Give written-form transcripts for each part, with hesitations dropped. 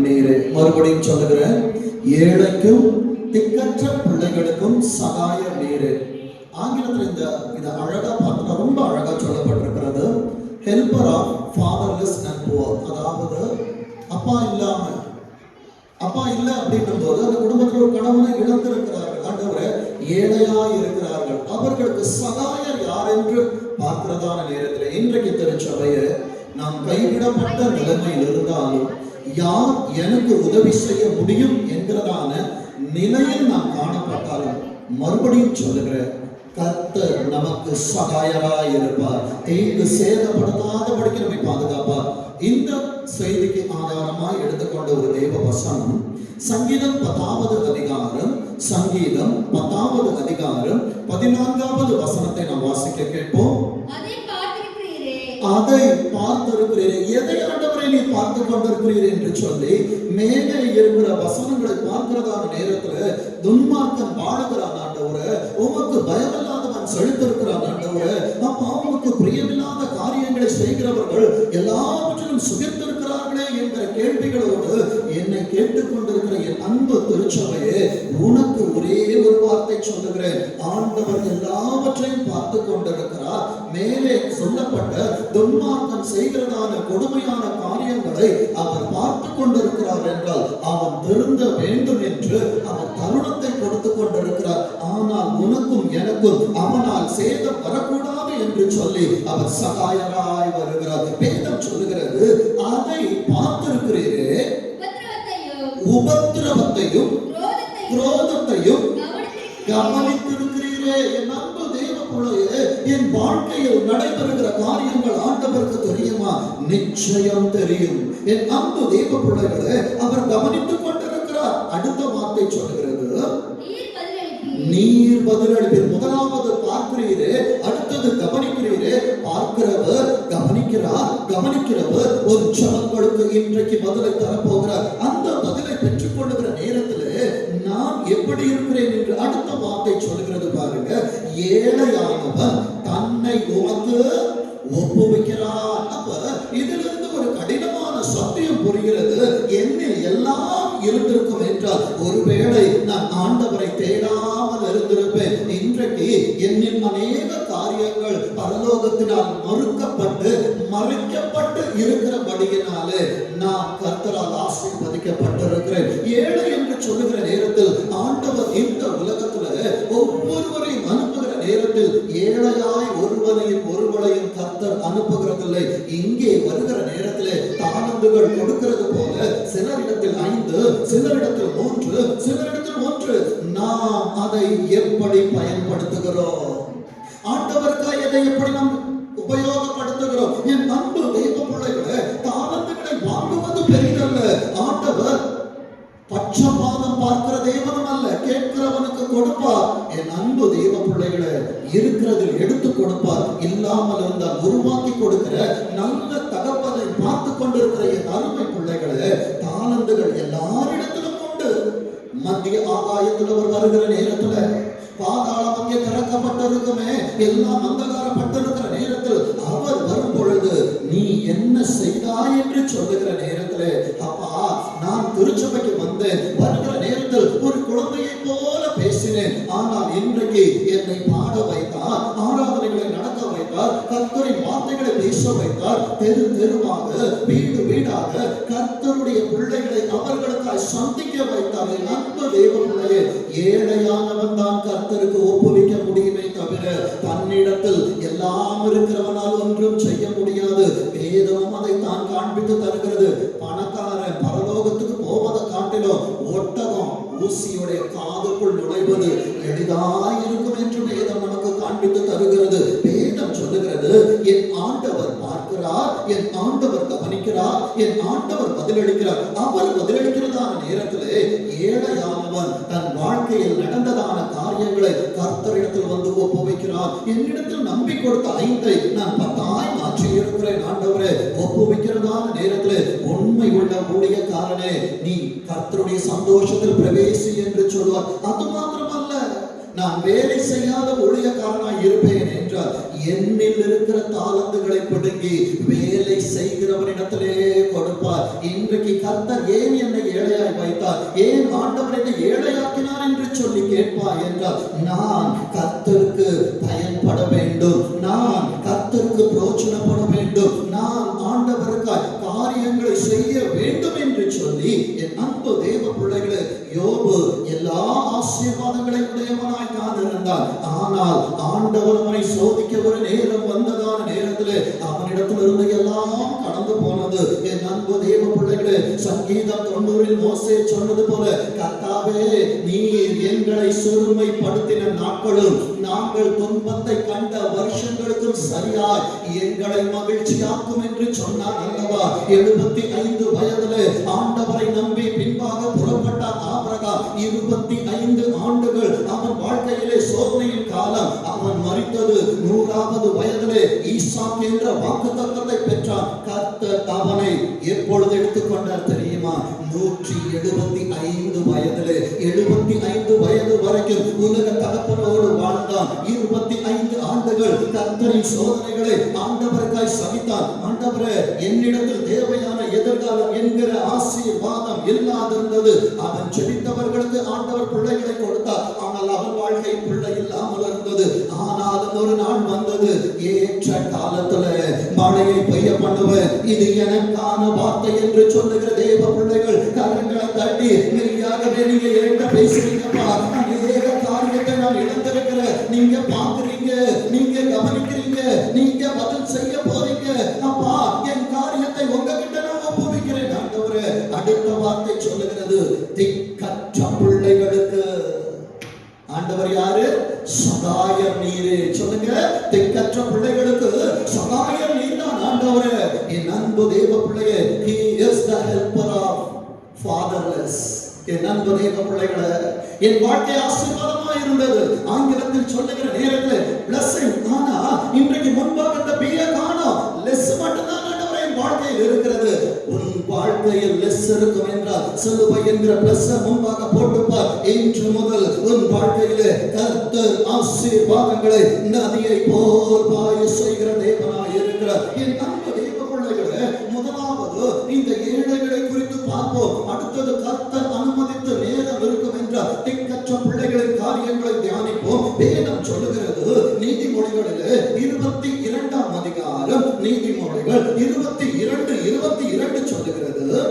நீரே. மறுபடியும் சொல்லுகிறேன், ஏழைக்கும் திக்கற்ற பிள்ளைகளுக்கும் சகாய நீரே. ஆங்கிலத்தில் இந்த அழகா பார்த்தா ரொம்ப அழகா சொல்லப்பட்டிருக்கிறது. Helper of fatherless and poor. அதாவது அப்பா இல்லை அப்படின்னும் போது அந்த குடும்பத்தில் ஒரு கணவனை இழந்திருக்கிறார்கள், ஆண்டவரே ஏழையா இருக்கிறார்கள், அவர்களுக்கு சகாயர் யார் என்று பார்க்கிறதான நேரத்தில் இன்றைக்கு திருச்சபையை நாம் கைவிடப்பட்ட நிலைமையில் இருந்தாலும் யார் எனக்கு உதவி செய்ய முடியும் என்கிறதான நிலையில் நாம் காணப்பட்டாலும் மறுபடியும் சொல்லுகிறேன், கர்த்தர் நமக்கு சகாயராய் இருப்பார். தீங்கு சேதப்படுத்தாதபடிக்கு நம்மை பாதுகாப்பார். இந்த செய்திக்கு ஆதாரமாய் எடுத்துக்கொண்ட ஒரு தேவ வசனம் சங்கீதம் 10வது அதிகாரம் 14வது வசனத்தை நாம் வாசிக்க கேட்போம். அதை பார்த்திருக்கிறீரே. எதை ஆண்டவரை நீ பார்த்து கொண்டிருக்கிறீர் என்று சொல்லி மேலே இருக்கிற வசனங்களை பார்க்கிறதான நேரத்துல துன்மார்க்கன் பாடுகிறான், ஆண்டவரே உமக்கு பயமில்லாதவன் செழித்திருக்கிறான், ஆண்டவரே அப்ப அவனுக்கு பிரியமில்லாத காரியங்களை செய்கிறவர்கள் எல்லாவற்றிலும் சுகித்திருக்கிறார்களே என்கிற கேள்விகளோடு என்னை கேட்டுக்கொண்டிருக்கிற என் அன்பு திருச்சபையே, உனக்கு ஒரே ஒரு வார்த்தை சொல்லுகிறேன், ஆண்டவர் எல்லாவற்றையும் பார்த்து கொண்டிருக்கிறார். மேலே சொல்லப்பட்ட துன்மார்க்கன் செய்கிறதான கொடுமையான காரியங்களை அவர் பார்த்து கொண்டிருக்கிறார் என்றால் அவன் திருந்த வேண்டும் என்று அவர் தருணத்தை கொடுத்து கொண்டிருக்கிறார். ஆனால் உனக்கும் எனக்கும் அவனால் சேதம் வரக்கூடாது என்று சொல்லி அவர் சகாயராய் வருகிறார். வேதம் சொல்லுகிறது, அதை பார்த்திருக்கிறீரே, உபத்திரவத்தையும் குரோதத்தையும் கவனித்திருக்கிறீரே. என் அன்பு தேவ பிள்ளையே, என் வாழ்க்கையில் நடைபெறுகிற காரியங்கள் ஆண்டவருக்கு தெரியுமா? நிச்சயம் தெரியும். என் அன்பு தேவ பிள்ளைகளே, அவர் கவனித்துக் கொண்டிருக்கிறார். அடுத்த வார்த்தை சொல்லுகிறது, நீர் பதிலளிப்பீர். முதலாவது பார்க்கிறீரே, அடுத்தது கவனிக்கிறீரே. பார்க்கிறவர் கவனிக்கிறவர் ஒரு ஜனங்களுக்கு இன்றைக்கு பதிலை தரப்போகிறார். அந்த பதிலை பெற்றுக் கொள்ளுகிற நேரத்திலே நான் எப்படி இருக்கிறேன் என்று அடுத்த வார்த்தை சொல்லுகிறது பாருங்க. ஏழையானவன் தன்னை உமக்கு ஒப்புவிக்கிறார். அப்ப இதிலிருந்து ஒரு கடினமான சத்தியம் புரிகிறது. என்னில் எல்லாம் இருந்திருக்கும் என்றால் ஒருவேளை நான் ஆண்டவரை தேடாமல் இருந்திருப்பேன். இன்றைக்கு என்னில் அநேக காரியங்கள் பரலோகத்தினால் மறைக்கப்பட்டு இருக்கிறபடியினாலே நான் கர்த்தரால் ஆசீர்வதிக்கப்பட்டிருக்கிறேன். ஏழை என்று சொல்லுகிற நேரத்தில் ஆண்டவர் இந்த உலகத்துல ஒவ்வொருவரையும் அனுப்புகிற நேரத்தில் ஏழையாய் ஒருவரையும் கர்த்தர் அனுப்புகிறதில்லை. இங்கே வருகிற நேரத்திலே தாளந்துகள் கொடுக்கிறது போல சிலரிடத்தில் 5, சிலரிடத்தில் 3, சிலரிடத்தில் 1. நாம் அதை எப்படி பயன்படுத்துகிறோம்? ஆண்டவருக்காக இதை எப்படி நாம் உபயோகப்படுத்துகிறோம்? என் அன்பு தெய்வ பிள்ளைகளே, தாளந்துகளை வாங்குவது பெரிதல்ல. ஆண்டவர் பட்சபாதம் பார்க்கிற தேவனும் அல்ல, கேட்கிறவனுக்கு கொடுப்பார். என் அன்பு தெய்வ பிள்ளைகளை, இருக்கிறதில் எடுத்து கொடுப்பார். இல்லாமல் இருந்தால் உருவாக்கி கொடுக்கிற நல்ல தகப்பனை பார்த்து கொண்டிருக்கிற என் அருமை பிள்ளைகளே, தாளந்துகள் எல்லாரிடத்திலும் உண்டு. மத்திய ஆகாயத்தில் அவர் வருகிற நேரத்துல பாதாளம் அங்கே திறக்கப்பட்டிருக்குமே, எல்லாம் அந்தகாரப்பட்டிருக்கிற நேரத்தில் அவர் வரும் பொழுது நீ என்ன செய்தாய் என்று சொல்லுகிற நேரத்திலே, அப்பா நான் திருச்சபைக்கு வந்தேன், வருகிற நேரத்தில் ஒரு குழந்தையை போல பேசினேன். ஆனால் இன்றைக்கு என்னை பாட வைத்தார், ஆராதனைகளை நடக்க வைத்தார், கர்த்தரின் வார்த்தைகளை பேச வைத்தார். தெரு தெருவாக, வீடு வீடாக கர்த்தருடைய பிள்ளைகளை அவர்களுக்காக சந்திக்க வைத்தார். என் அன்பு தேவ பிள்ளையே, ஏழையானவன் தான் கர்த்தருக்கு ஒப்புவிக்க முடியுமே தவிர தன்னிடத்தில் எல்லாம் இருக்கிறவனால் ஒன்றும் செய்ய முடியாது. வேதமும் அதை தான் காண்பித்து தருகிறது. பணக்காரன் பரலோகத்துக்கு போவதை காட்டிலும் ஒட்டகம் ஊசியுடைய காதுக்குள் நுழைவது எளிதாய் இருக்கும் என்று வேதம் நமக்கு காண்பித்து தருகிறது. வேதம் சொல்லுகிறது, என் ஆண்டவர் பார்க்கிறார், என் ஆண்டவர் கவனிக்கிறார், என் ஆண்டவர் பதிலளிக்கிறார். அவர் பதிலளிக்கிறதான நேரத்திலே ஏழையானவன் தன் வாழ்க்கையில் நடந்ததான காரியங்களை கர்த்தரிடத்தில் வந்து ஒப்புவிக்கிறார். என்னிடத்தில் நம்பி கொடுத்த 5 நான் 10 மாற்றி இருக்கிறேன். ஆண்டவரே, ஒப்புவிக்கிறதான நேரத்தில் உண்மை உள்ள ஊழியக்காரனே, நீ கர்த்தருடைய சந்தோஷத்தில் பிரவேசி என்று சொல்வார். அது மாத்திரமல்ல, நான் வேலை செய்யாத ஊழியக்காரனாய் இருப்பேன் என்றால் என்னில் இருக்கிற தாளந்துகளை பிடுங்கி வேலை செய்கிறவரிடத்திலே கொடுப்பார். இன்றைக்கு கர்த்தர் ஏன் என்னை ஏழையாய் வைத்தார், ஏன் ஆண்டவர் என்னை ஏழையாக்கினார் என்று சொல்லி கேட்பார் என்றால், நான் கர்த்தருக்கு பயன்பட வேண்டும், நான் கர்த்தருக்கு பிரோஜனப்பட வேண்டும், நான் ஆண்டவருக்காய் காரியங்களை செய்ய வேண்டும் என்று சொல்லி என் அன்பு தேவ பிள்ளைகளே, யோபு எல்லா ஆசீர்வாதங்களை உடையவனாய் தான் இருந்தான். ஆனால் ஆண்டவர் அவனை சோதிக்க ஒரு நேரம் வந்ததான நேரத்திலே அவனிடத்திலிருந்து எல்லாம் கடந்து போனது. என் அன்பு தேவ பிள்ளைகளே, சங்கீதம் 90 மோசே சொன்னது போல, கர்த்தாவே நீர் எங்களை சிறுமைப்படுத்தின நாட்களும் நாங்கள் துன்பத்தை கண்ட வருஷங்களுக்கும் சரியாய் எங்களை மகிழ்ச்சியாக்கும் என்று சொன்னார் அல்லவா. 75 வயதிலே ஆண்டவரை நம்பி பின்பாக புறப்பட்டார் ஆபிரகாம். 25 ஆண்டுகள் அவன் வாழ்க்கையிலே சோதனையின் காலம். அவன் மரித்தது 100வது வயதிலே ஈசாக் என்ற வாக்குத்தத்தத்தை பெற்றான். கர்த்தர் அவனை எப்பொழுது எடுத்துக்கொண்டார் தெரியுமா? 175 வயதிலே. 75 வயது வரைக்கும் உலக தகப்பனோடு வாழ்ந்தான். 25 ஆண்டுகள் கர்த்தரின் சோதனைகளை ஆண்டவருக்காய் சகித்தான். ஆண்டவரே, என்னிடத்தில் தேவையான எதிர்காலம் என்கிற ஆசீர்வாதம் இல்லாதிருந்தது. அவன் ஜெபித்தவர்களுக்கு ஆண்டவர் பிள்ளைகளை கொடுத்தார். ஆனால் அவன் வாழ்க்கை பிள்ளை இல்லாமல் இருந்தது. ஆனாலும் ஒரு நாள் வந்தது, ஏற்ற காலத்துல மழையை பெய்ய பண்ணுவேன், இது எனக்கான வார்த்தை என்று சொல்லுகிற தேவ பிள்ளைகள் கரங்களை தட்டி மெய்யாகவே நீங்க என்கிட்ட பேசுறீங்கப்பா, அநேக காரியத்தை நான் இழந்திருக்கிறேன், நீங்க பாக்குறீங்க, நீங்க கவனிக்கிறீங்க, நீங்க பதில் செய்ய போறீங்க, அப்பா என் காரியத்தை உங்ககிட்ட நான் ஒப்புவிக்கிறேன். ஆண்டவரே, அடுத்த வார்த்தை சொல்லுகிறது, திக்கற்ற பிள்ளைகளுக்கு ஆண்டவர் யாரு? சகாயம் நீரே. சொல்லுங்க, திக்கற்ற பிள்ளைகளுக்கு சகாயம் நீர் தான் ஆண்டவரே. என் அன்பு தேவ பிள்ளையே, he is the helper of fatherless. என் அன்பு தேவ பிள்ளைகளே, என் வாழ்க்கை ஆசீர்வாதமா இருந்தது. ஆங்கிலத்தில் சொல்லுகிற நேரத்தில் blessing. ஆனா இன்றைக்கு முன்பாக இந்த பிஏ காணோம், லெஸ் மட்டும்தான் ஆண்டவரே வாழ்க்கையில் இருக்கிறது. உன் வாழ்க்கையில் லெஸ் இருக்கும் என்றால் சிலுவை என்கிற பிளஸ் முன்பாக போட்டுப்பார். இன்று முதல் உன் வாழ்க்கையிலே கர்த்தர் ஆசீர்வாதங்களை நதியை போல் பாய செய்கிற தேவனாய் இருக்கிறார். என் அன்பு தேவ பிள்ளைகளே, முதலாவது இந்த ஏழைகளை குறித்து பார்ப்போம். அடுத்தது கர்த்தர் அனுமதித்து நேரம் இருக்கும் என்றால் திக்கற்ற பிள்ளைகளின் காரியங்களை தியானிப்போம். வேதம் சொல்லுகிறது, நீதிமொழிகளிலே 22ஆம் அதிகாரம், நீதிமொழிகள் 22:22 சொல்லுகிறது,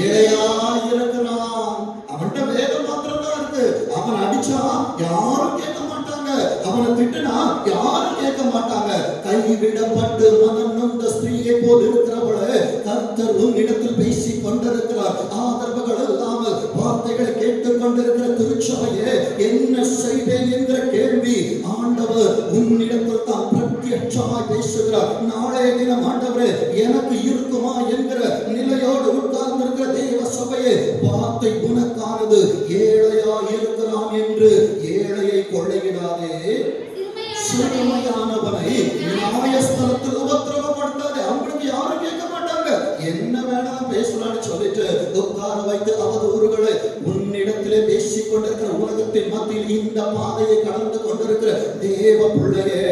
ஏழையாய் இருக்கிறான். அவன்கிட்ட வேதம் மாத்திரம் தான் இருக்கு. அவன் அடிச்சா யாரும் கேட்க மாட்டாங்க, அவனை திட்டுனா யாரும் கேட்க மாட்டாங்க. கைவிடப்பட்டு மனம் நொந்த ஸ்திரீயை போல் இருக்கிறவளே, கர்த்தர் உன்னிடத்தில் பேசிக் கொண்டிருக்கிறார். ஆதரவுகள் இல்லாமல் வார்த்தைகளை கேட்டுக் கொண்டிருக்கிற திருச்சபையே, என்ன செய்வேன் என்கிற கேள்வி ஆண்டவர் உன்னிடத்தில் தான் பிரத்யட்சமாய் பேசுகிறார். நாளைய தினம் ஆண்டவரே எனக்கு இருக்குமா என்கிற நிலையோடு உட்கார்ந்திருக்கிற தேவ சபையே, வார்த்தை உனக்கானது. ஏழையா இருக்கிறான் என்று ஏழையை கொள்ளையிடாதே, சிறுமையானவனை நியாயஸ்தலத்தில் உபத்திரவப்படுத்தாதே. அவங்களுக்கு யாரும் கேட்க மாட்டாங்க, என்ன வேணாலும் பேசலான்னு சொல்லிட்டு உட்கார வைத்து அவதூறுகளை உன்னிடத்திலே பேசிக் கொண்டிருக்கிற உலகத்தின் மத்தியில் இந்த பாதையை கடந்து கொண்டிருக்கிற தேவ பிள்ளையே,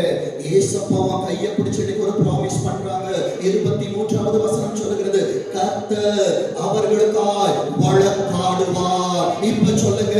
ஏசப்பாவா கையை பிடிச்சிட்டு ஒரு ப்ராமிஸ் பண்றாங்க. 23வது வசனம் சொல்லுகிறது, கர்த்தர் அவர்களுக்காய் வழக்காடுவார். இப்ப சொல்லுங்க,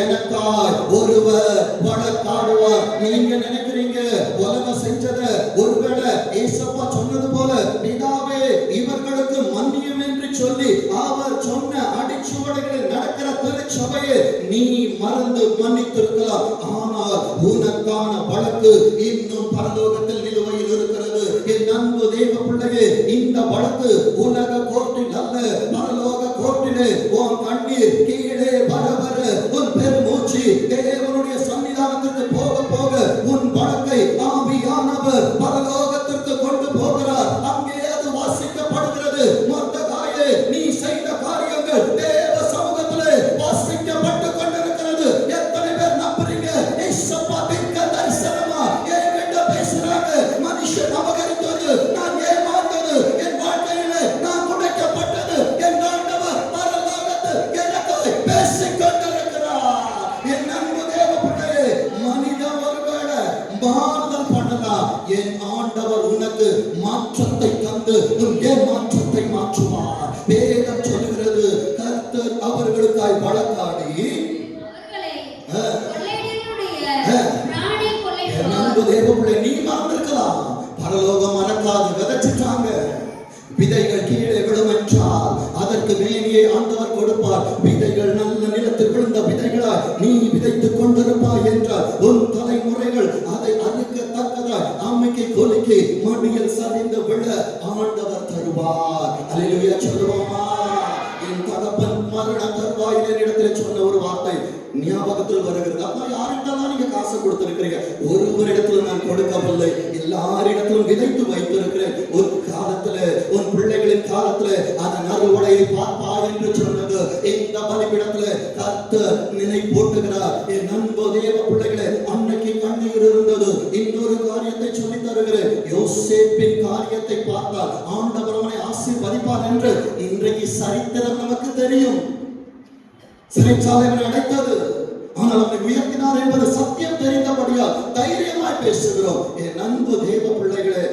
எனக்காய் ஒருவர் வழக்காடுவார். நீங்க நினைக்கிறீங்க உலகம் செஞ்சதை ஒருவேளை ஏசப்பா சொன்னது போல, பிதாவே இவர்களுக்கு மன்னியும் என்று சொல்லி அவர் சொன்ன அடிச்சுவடைகளில் நடக்கிற திருச்சபையை நீ மறந்து மன்னித்திருக்கலாம். ஆனால் உனக்கான வழக்கு இன்னும் பரலோகத்தில் நிலுவையில் இருக்கிறது. என் அன்பு தேவ பிள்ளையே, இந்த வழக்கு உலக கோர்ட்டில் அல்ல, பரலோக கோர்ட்டிலே உன் கண்ணீர் கீழே வர வர உன் பெருமூச்சு தேவனுடைய சன்னிதானத்திற்கு போக போக உன் வழக்கை ஆவியானவர் பரலோகத்திற்கு கொண்டு போகிறார். அங்கே அது வாசிக்கப்படுகிறது. மொர்தெகாயே, நீ செய்த காரியங்கள் தேவ சமூகத்திலே வாசிக்கப்பட்டு கொண்டிருக்கிறது. எத்தனை பேர் நம்புறீங்க? ஏசப்பா தீர்க்க தரிசனமா என்கிட்ட பேசுறாங்க. மனுஷன் அபகரித்தது, நான் ஏமாந்தது, என் வாழ்க்கையிலே நான் உடைக்கப்பட்டது, என் ஆண்டவர் பரலோகத்தில் எனக்கு வேதம் சொல்லுகிறது கர்த்தர் அவர்களுக்காய் வழக்காடி தேவப்பிள்ளை நீ மறந்திருக்கலாம், பரலோகம் மறக்காது. விதைச்சிட்டாங்க, விதைகள் கீழே விழும் என்றால் அதற்கு மேனியை ஆண்டவர் கொடுப்பார். விதைகள் நல்ல நிலத்தில் விழுந்த விதைகளாய் நீ விதைத்துக் கொண்டிருப்பாய் என்றால் உன் தலைமுறைகள் அதை அறுக்கத்தக்கதாய் அம்மைக்கு கொலிக்கு மடியில் சரிந்து விழ ஆண்டவர் தருவார். அல்லேலூயா சொல்லுவோமா? என் தகப்பன் மரண தருவாயிலே இடத்தில் சொன்ன ஒரு வார்த்தை ஞாபகத்தில் வருகிறது. அப்பா, யாரிடம்லாம் நீங்க காசு கொடுத்திருக்கிறீங்க? ஒருவரிடத்துல நான் கொடுக்கவில்லை, எல்லாரிடத்திலும் விதைத்து வைத்திருக்கிறேன். ஒரு காலத்துல உன் பிள்ளைகளின் காலத்துல அதன் அறுவடையை பார்ப்பா என்று சொன்னது இந்த பலிபீடத்துல கர்த்தர் நினை போட்டுகிறார். என் அன்பு தேவ பிள்ளைகளே, அன்னைக்கு கண்ணீர் இருந்தது. இன்னொரு காரியத்தை சொல்லி தருகிறேன். யோசேப்பின் காரியத்தை பார்த்தால் ஆண்டவர் அவனை ஆசீர்வதிப்பார் என்று இன்றைக்கு சரித்திரம் நமக்கு தெரியும். சிறைச்சாலை அடைத்தது, ஆனால் அவனை உயர்த்தினார் என்பது சத்தியம் தெரிந்தபடியால் தைரியமாய் பேசுகிறோம். என் அன்பு தேவ பிள்ளைகளே,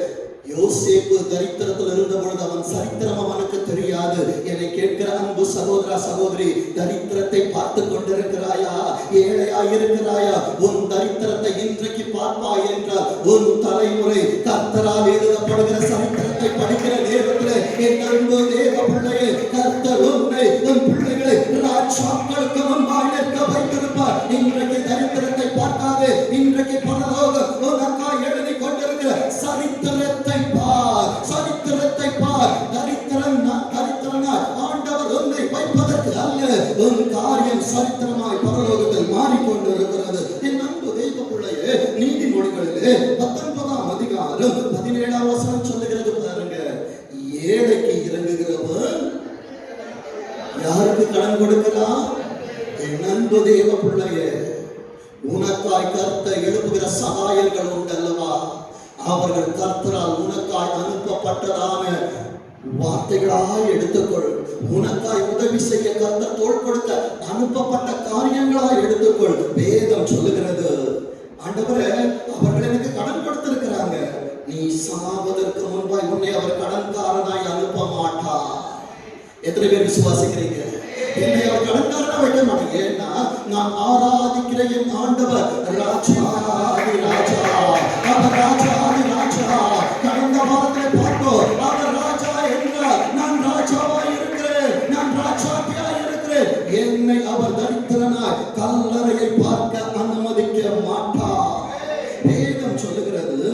யோசேப்பு தரித்திரத்தில் இருந்த பொழுது அவன் சரித்திரம் அவனுக்கு தெரியாது. என்னை கேட்கிற அன்பு சகோதரா சகோதரி, தரித்திரத்தை பார்த்து கொண்டிருக்கிறாயா? ஏழையா இருக்கிறாயா? உன் தரித்திரத்தை இன்றைக்கு பார்ப்பாய் என்றால் உன் தலைமுறை கர்த்தரால் எழுதப்படுகிற சரித்திரத்தை படிக்கிற நேரத்தில் என் அன்பு தேவ பிள்ளையே, கர்த்தர் உன்னை உன் பிள்ளைகளை ராஜாக்களுக்கு முன்பாக நிற்க வைத்திருப்பார். இன்றைக்கு தரித்திரத்தை பார்க்காது. இன்றைக்கு பரலோகம் உனக்காக எழுதி கொண்டிருக்கிற சரித்திரத்தை பார், சரித்திரத்தை பார். தரித்திரனாய் ஆண்டவர் உன்னை வைப்பதற்கு அல்ல, உன் காரியம் சரித்திரமாய் பரலோகத்தில் மாறிக்கொண்டிருக்கிறது. என் அன்பு தெய்வ பிள்ளையே, நீதிமொழிகளிலே 19ஆம் அதிகாரம் 17ஆம் வசனம் சொல்லுகிறது பாருங்க. ஏழைக்கு இறங்குகிறவன் யாருக்கு கடன் கொடுக்கலாம்? என் அன்பு தேவ பிள்ளையே, உனக்காய் கர்த்தர் எழுப்புகிற சகாயங்கள் உண்டல்லவா? அவர்கள் கர்த்தரால் உனக்காய் அனுப்பப்பட்டதான வார்த்தைகளாய் எடுத்துக்கொள். உனக்காய் உதவி செய்ய கர்த்தர் தோள் கொடுக்க அனுப்பப்பட்ட காரியங்களாய் எடுத்துக்கொள். வேதம் சொல்லுகிறது, ஆண்டவரே, அவர்கள் எனக்கு கடன் கொடுத்திருக்கிறாங்க, நீ சாவதற்கு முன்பாய் உன்னை அவர் கடன்காரனாய் அனுப்ப மாட்டார். எத்தனை பேர் விசுவாசிக்கிறீங்க? என்னை அவர் கடன்காரனா வைக்க மாட்டீங்க. ஏன்னா நான் ஆராதிக்கிற என் ஆண்டவர் ராஜாதி ராஜா, அவர் ராஜாதி ராஜா. கடந்த வாரத்தை பார்த்தோம், அவர் ராஜா என்றார். நான் ராஜாவாய் இருக்கிறேன், நான் ராஜாத்தியாய் இருக்கிறேன். என்னை அவர் தரித்திரனாய் கல்லறையை பார்க்க அனுமதிக்க மாட்டார். வேதம் சொல்லுகிறது,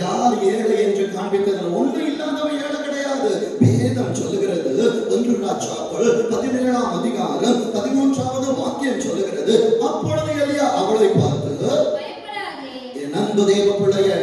யார் ஏழை என்று காண்பிக்கிறது? ஒன்று இல்லாதவன் ஏழை கிடையாது. வேதம் சொல்லுகிறது, 1 ராஜாக்கள் 17ஆம் அதிகாரம் 13வது வாக்கியம் சொல்லுகிறது, அப்பொழுது எலியா அவளை பார்த்து, என் அன்பு தேவ பிள்ளையே,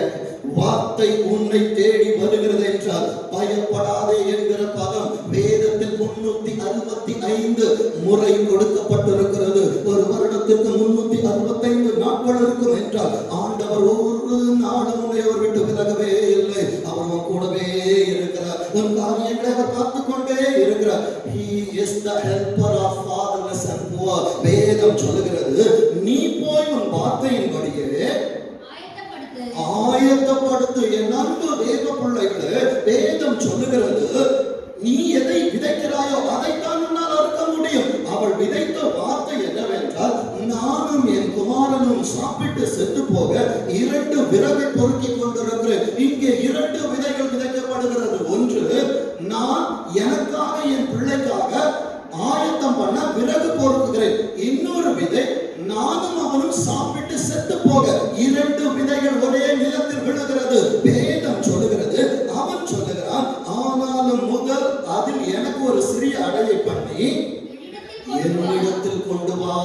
வார்த்தை உன்னை தேடி வருகிறது என்றால் பயப்படாதே என்கிற பதம் வேதத்தில் 365 முறை கொடுக்கப்பட்டிருக்கிறது. ஒரு வருடத்திற்கு 365 நாட்கள் இருக்கும் என்றால் ஆண்டவர் ஒரு நாளும் உன்னை அவர் விட்டு விலகவே இல்லை. அவர் கூடவே இருக்கிறார். உன் காரியங்களை அவர் பார்த்துக் கொண்டே இருக்கிறார். He is the helper of fatherless and poor. வேதம் சொல்லுகிறது, நீ போய் உன் வார்த்தையின்படியே ஆயத்தப்படுத்து. என் அன்பு தேவ பிள்ளைகளே, வேதம் சொல்லுகிறது, நீ எதை விதைக்கிறாயோ அதைத்தான் உன்னால் அறுக்க முடியும். அவள் விதைத்த வார்த்தை என்னவென்றால், நானும் என் குமாரனும் சாப்பிட்டு செத்து போக 2 விறகை பொறுக்கிக் கொண்டிருக்கிறேன். இங்கே 2 விதைகள் விதைக்கப்படுகிறது. ஒன்று, நான் எனக்காக என் பிள்ளைக்காக ஆயத்தம் பண்ண விறகு பொறுக்குகிறேன். இன்னொரு விதை, நானும் அவனும் சாப்பிட்டு செத்து போக 2 விதைகள் ஒரே நிலத்தில் விழுகிறது. வேதம் சொல்லுகிறது, அவன் சொல்லுகிறான், ஆனாலும் முதல் அதில் எனக்கு ஒரு சிறிய அடையை பண்ணி என்னிடத்தில் கொண்டு வா.